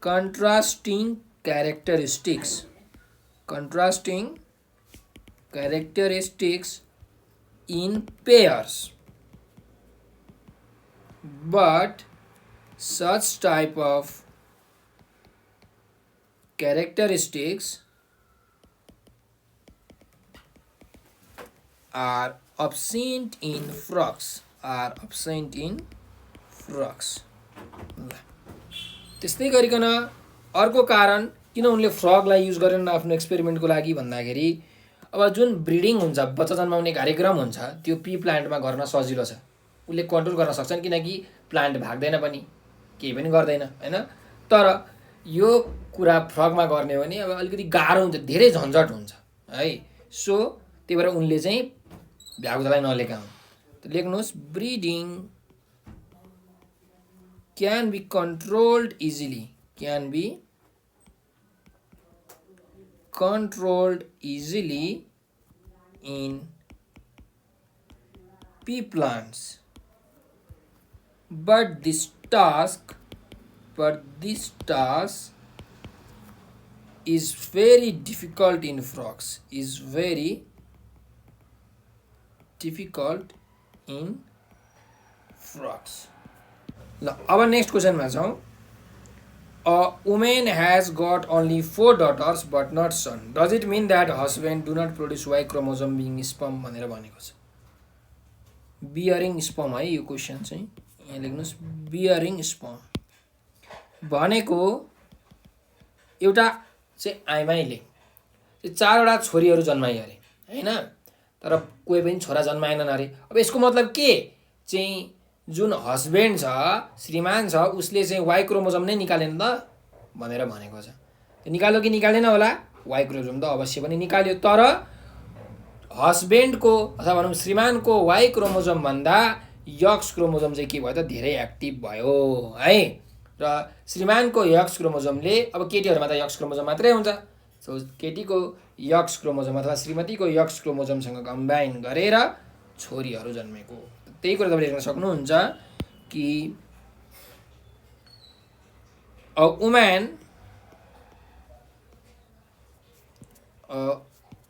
contrasting characteristics in pairs, but such type of characteristics are absent in frogs are absent in frogs। ल त्यस्तै गरिकन अर्को कारण किन उनले फ्रगलाई युज गरेन आफ्नो एक्सपेरिमेन्टको लागि भन्दाखेरि अब जुन ब्रिडिङ हुन्छ बच्चा जन्माउने कार्यक्रम हुन्छ त्यो पी प्लान्टमा गर्न सजिलो छ, उसले कन्ट्रोल गर्न सक्छन् किनकि प्लान्ट भाग्दैन पनि केही पनि गर्दैन हैन। तर यो कुरा फ्रगमा गर्ने हो भने अब अलिकति गाह्रो हुन्छ, धेरै झन्झट हुन्छ है। सो त्यही भएर उनले चाहिँ भ्यागुतालाई नलेखा हुन्। त लेख्नुहोस् breeding can be controlled easily, can be controlled easily in pea plants, but this task is very difficult in frogs, is very difficult in frogs। ल अब नेक्स्ट क्वेसनमा जाउँ। A woman has got only 4 daughters but not son. Does it mean that husband do not produce Y chromosome being sperm भनेर भनेको छ। Bearing sperm है यो question चाहिँ, यहाँ लेख्नुहोस् बियरिङ स्पर्म भनेको एउटा चाहिँ आइमाईले 4वटा छोरीहरू जन्माए अरे हैन, तर कोही पनि छोरा जन्माएनन् अरे। अब यसको मतलब के चाहिँ जुन हस्बेन्ड छ, श्रीमान छ, उसले चाहिँ वाइ क्रोमोजोम नै निकालेन त भनेर भनेको छ। त्यो निकाल्यो कि निकालेन होला, वाइ क्रोमोजोम त अवश्य पनि निकाल्यो, तर हस्बेन्डको अथवा भनौँ श्रीमानको वाइ क्रोमोजोम भन्दा यक्स क्रोमोजोम चाहिँ के भयो त धेरै एक्टिभ भयो है। र श्रीमानको यक्स क्रोमोजोमले अब केटीहरूमा त यक्स क्रोमोजोम मात्रै हुन्छ, सो केटीको यक्स क्रोमोजोम अथवा श्रीमतीको यक्स क्रोमोजोमसँग कम्बाइन गरेर छोरीहरू जन्मेको। त्यही कुरा तपाईले लेख्न सक्नुहुन्छ कि a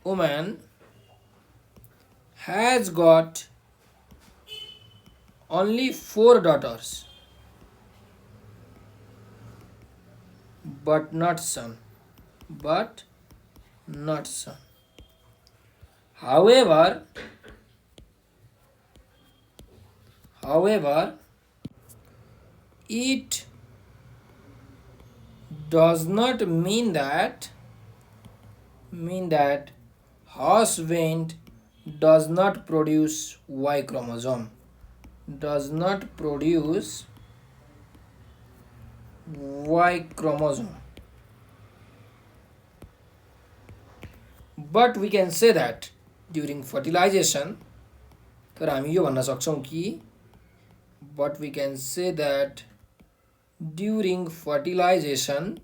woman has got only 4 daughters but not son, however it does not mean that husband does not produce Y chromosome, but we can say that during fertilization, तर हामी यो भन्न सक्छौं कि but we can say that during fertilization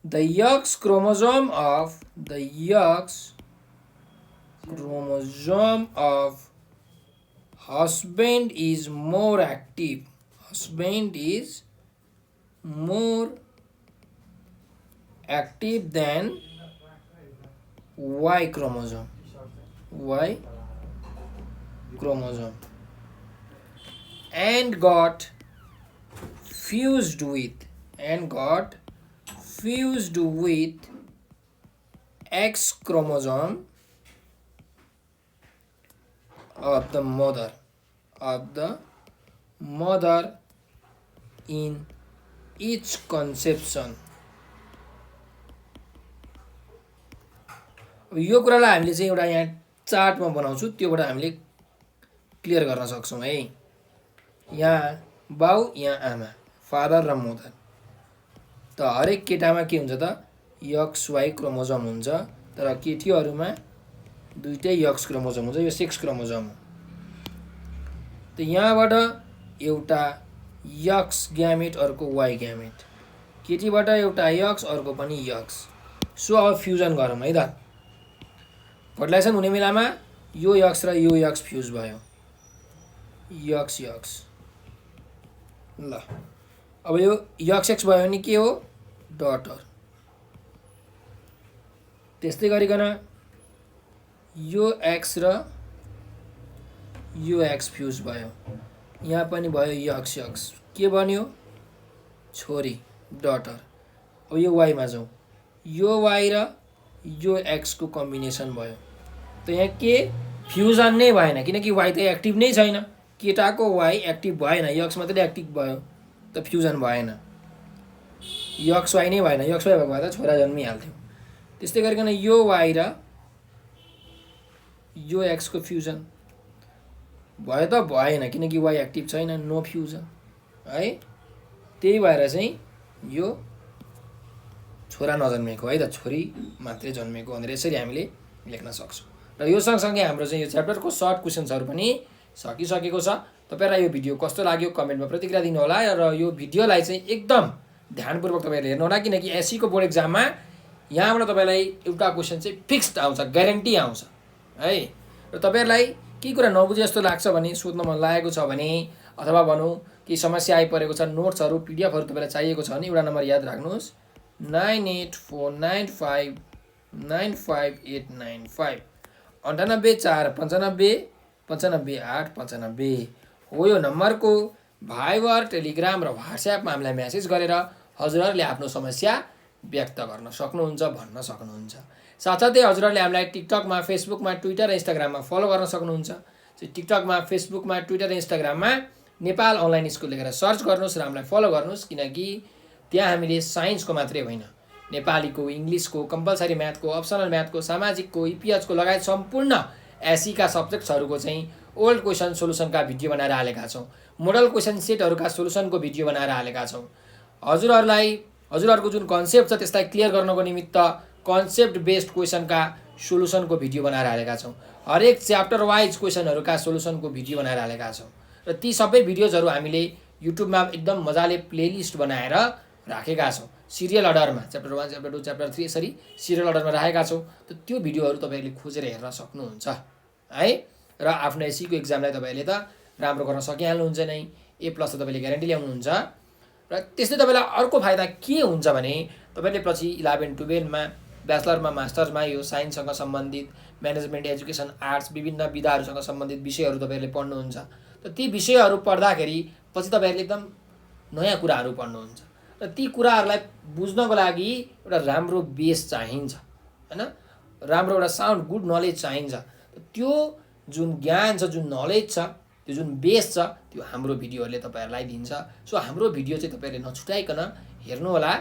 the X chromosome of husband is more active, than Y chromosome, and got fused with X chromosome of the mother in each conception। यो कुरालाई हामीले चाहिँ एउटा यहाँ चार्टमा बनाउँछु, त्योबाट हामीले क्लियर गर्न सक्छौं है। यहाँ बाउ, यहाँ आमा, फादर र मदर। त हरेक केटामा के हुन्छ त एक्स वाइ क्रोमोजोम हुन्छ, तर केटीहरूमा दुईटै एक्स क्रोमोजोम हुन्छ, यो सेक्स क्रोमोजोम हो। त यहाँबाट एउटा एक्स ग्यामेट अर्को वाइ ग्यामेट, केटीबाट एउटा एक्स अर्को पनि एक्स। सो अब फ्युजन गरौँ है त। फर्टिलाइजेसन हुने बेलामा यो एक्स र यो एक्स फ्युज भयो, एक्स। ल अब यो एक्स भयो भने के हो, डटर। त्यस्तै गरिकन यो एक्स र यो एक्स फ्युज भयो, यहाँ पनि भयो एक्स, के बन्यो, छोरी, डटर। अब यो वाइमा जाउँ, यो वाइ र यो x को कम्बिनेसन भयो। त यहाँ के फ्युजन नै भएन किनकि y त एक्टिभ नै छैन, केटाको y एक्टिभ भएन, x मात्रै एक्टिभ भयो, त फ्युजन भएन, xy नै भएन, xy भएको भए त छोरा जन्मिहाल्थ्यो। त्यस्तै गरिकन यो y र यो x को फ्युजन भयो त भएन किनकि y एक्टिभ छैन, नो फ्युजन है। त्यही भएर चाहिँ यो छोरा नजन्मेको है त, छोरी मात्रै जन्मेको भनेर यसरी हामीले लेख्न सक्छौँ। र यो सँगसँगै हाम्रो चाहिँ यो च्याप्टरको सर्ट क्वेसन्सहरू पनि सकिसकेको छ। तपाईँलाई यो भिडियो कस्तो लाग्यो कमेन्टमा प्रतिक्रिया दिनुहोला र यो भिडियोलाई चाहिँ एकदम ध्यानपूर्वक तपाईँहरूले हेर्नुहोला किनकि एससीको बोर्ड एक्जाममा यहाँबाट तपाईँलाई एउटा क्वेसन चाहिँ फिक्स्ड आउँछ, ग्यारेन्टी आउँछ है। र तपाईँहरूलाई केही कुरा नबुझे जस्तो लाग्छ भने, सोध्न मन लागेको छ भने, अथवा भनौँ केही समस्या आइपरेको छ, नोट्सहरू पिडिएफहरू तपाईँलाई चाहिएको छ भने एउटा नम्बर याद राख्नुहोस् 9849595895 9849595895 हो यो नम्बरको भाइबर, टेलिग्राम र व्हाट्सएपमा हामीलाई म्यासेज गरेर हजुरहरूले आफ्नो समस्या व्यक्त गर्न सक्नुहुन्छ, भन्न सक्नुहुन्छ। साथसाथै हजुरहरूले हामीलाई टिकटकमा, फेसबुकमा, ट्विटर र इन्स्टाग्राममा फलो गर्न सक्नुहुन्छ। टिकटकमा, फेसबुकमा, ट्विटर र इन्स्टाग्राममा नेपाल अनलाइन स्कुल लेखेर सर्च गर्नुहोस् र हामीलाई फलो गर्नुहोस् किनकि त्यहाँ हामीले साइन्सको मात्रै होइन, नेपालीको, इङ्ग्लिसको, कम्पलसरी म्याथको, अप्सनल म्याथको, सामाजिकको, इपिएचको लगायत सम्पूर्ण एसीका सब्जेक्ट्सहरूको चाहिँ ओल्ड क्वेसन सोलुसनका भिडियो बनाएर हालेका छौँ। मोडल क्वेसन सेटहरूका सोलुसनको भिडियो बनाएर हालेका छौँ। हजुरहरूको जुन कन्सेप्ट छ त्यसलाई क्लियर गर्नको निमित्त कन्सेप्ट बेस्ड क्वेसनका सोलुसनको भिडियो बनाएर हालेका छौँ। हरेक च्याप्टर वाइज क्वेसनहरूका सोलुसनको भिडियो बनाएर हालेका छौँ र ती सबै भिडियोजहरू हामीले युट्युबमा एकदम मजाले प्लेलिस्ट बनाएर राखेका छौँ, सिरियल अर्डरमा, च्याप्टर 1, च्याप्टर 2, च्याप्टर 3 यसरी सिरियल अर्डरमा राखेका छौँ। त त्यो भिडियोहरू तपाईँहरूले खोजेर हेर्न सक्नुहुन्छ है। र आफ्नो एसीको एक्जामलाई तपाईँहरूले त राम्रो गर्न सकिहाल्नुहुन्छ नै, A+ त तपाईँले ग्यारेन्टी ल्याउनुहुन्छ। र त्यस्तै तपाईँलाई अर्को फाइदा के हुन्छ भने तपाईँले पछि 11, 12मा, ब्याचलरमा, मास्टर्समा यो साइन्ससँग सम्बन्धित, म्यानेजमेन्ट, एजुकेसन, आर्ट्स विभिन्न विधाहरूसँग सम्बन्धित विषयहरू तपाईँहरूले पढ्नुहुन्छ। त ती विषयहरू पढ्दाखेरि पछि तपाईँहरूले एकदम नयाँ कुराहरू पढ्नुहुन्छ र ती कुराहरूलाई बुझ्नको लागि एउटा राम्रो बेस चाहिन्छ हैन, राम्रो एउटा साउन्ड गुड नलेज चाहिन्छ। त्यो जुन ज्ञान छ, जुन नलेज छ, त्यो जुन बेस छ, त्यो हाम्रो भिडियोहरूले तपाईँहरूलाई दिन्छ। सो हाम्रो भिडियो चाहिँ तपाईँहरूले नछुटाइकन हेर्नुहोला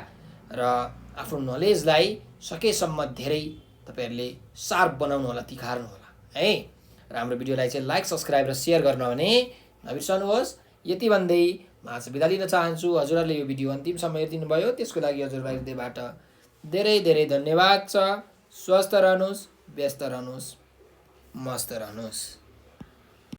र आफ्नो नलेजलाई सकेसम्म धेरै तपाईँहरूले सार्प बनाउनु होला, तिखार्नु होला है। र हाम्रो भिडियोलाई चाहिँ लाइक, सब्सक्राइब र सेयर गर्न भने नबिर्सनुहोस्। यति भन्दै म आज बिदा लिन चाहन्छु। हजुरहरूले यो भिडियो अन्तिमसम्म हेरिदिनु भयो त्यसको लागि हजुरलाई हृदयबाट धेरै धेरै धन्यवाद छ। स्वस्थ रहनुहोस्, व्यस्त रहनुहोस्, मस्त रहनुहोस्।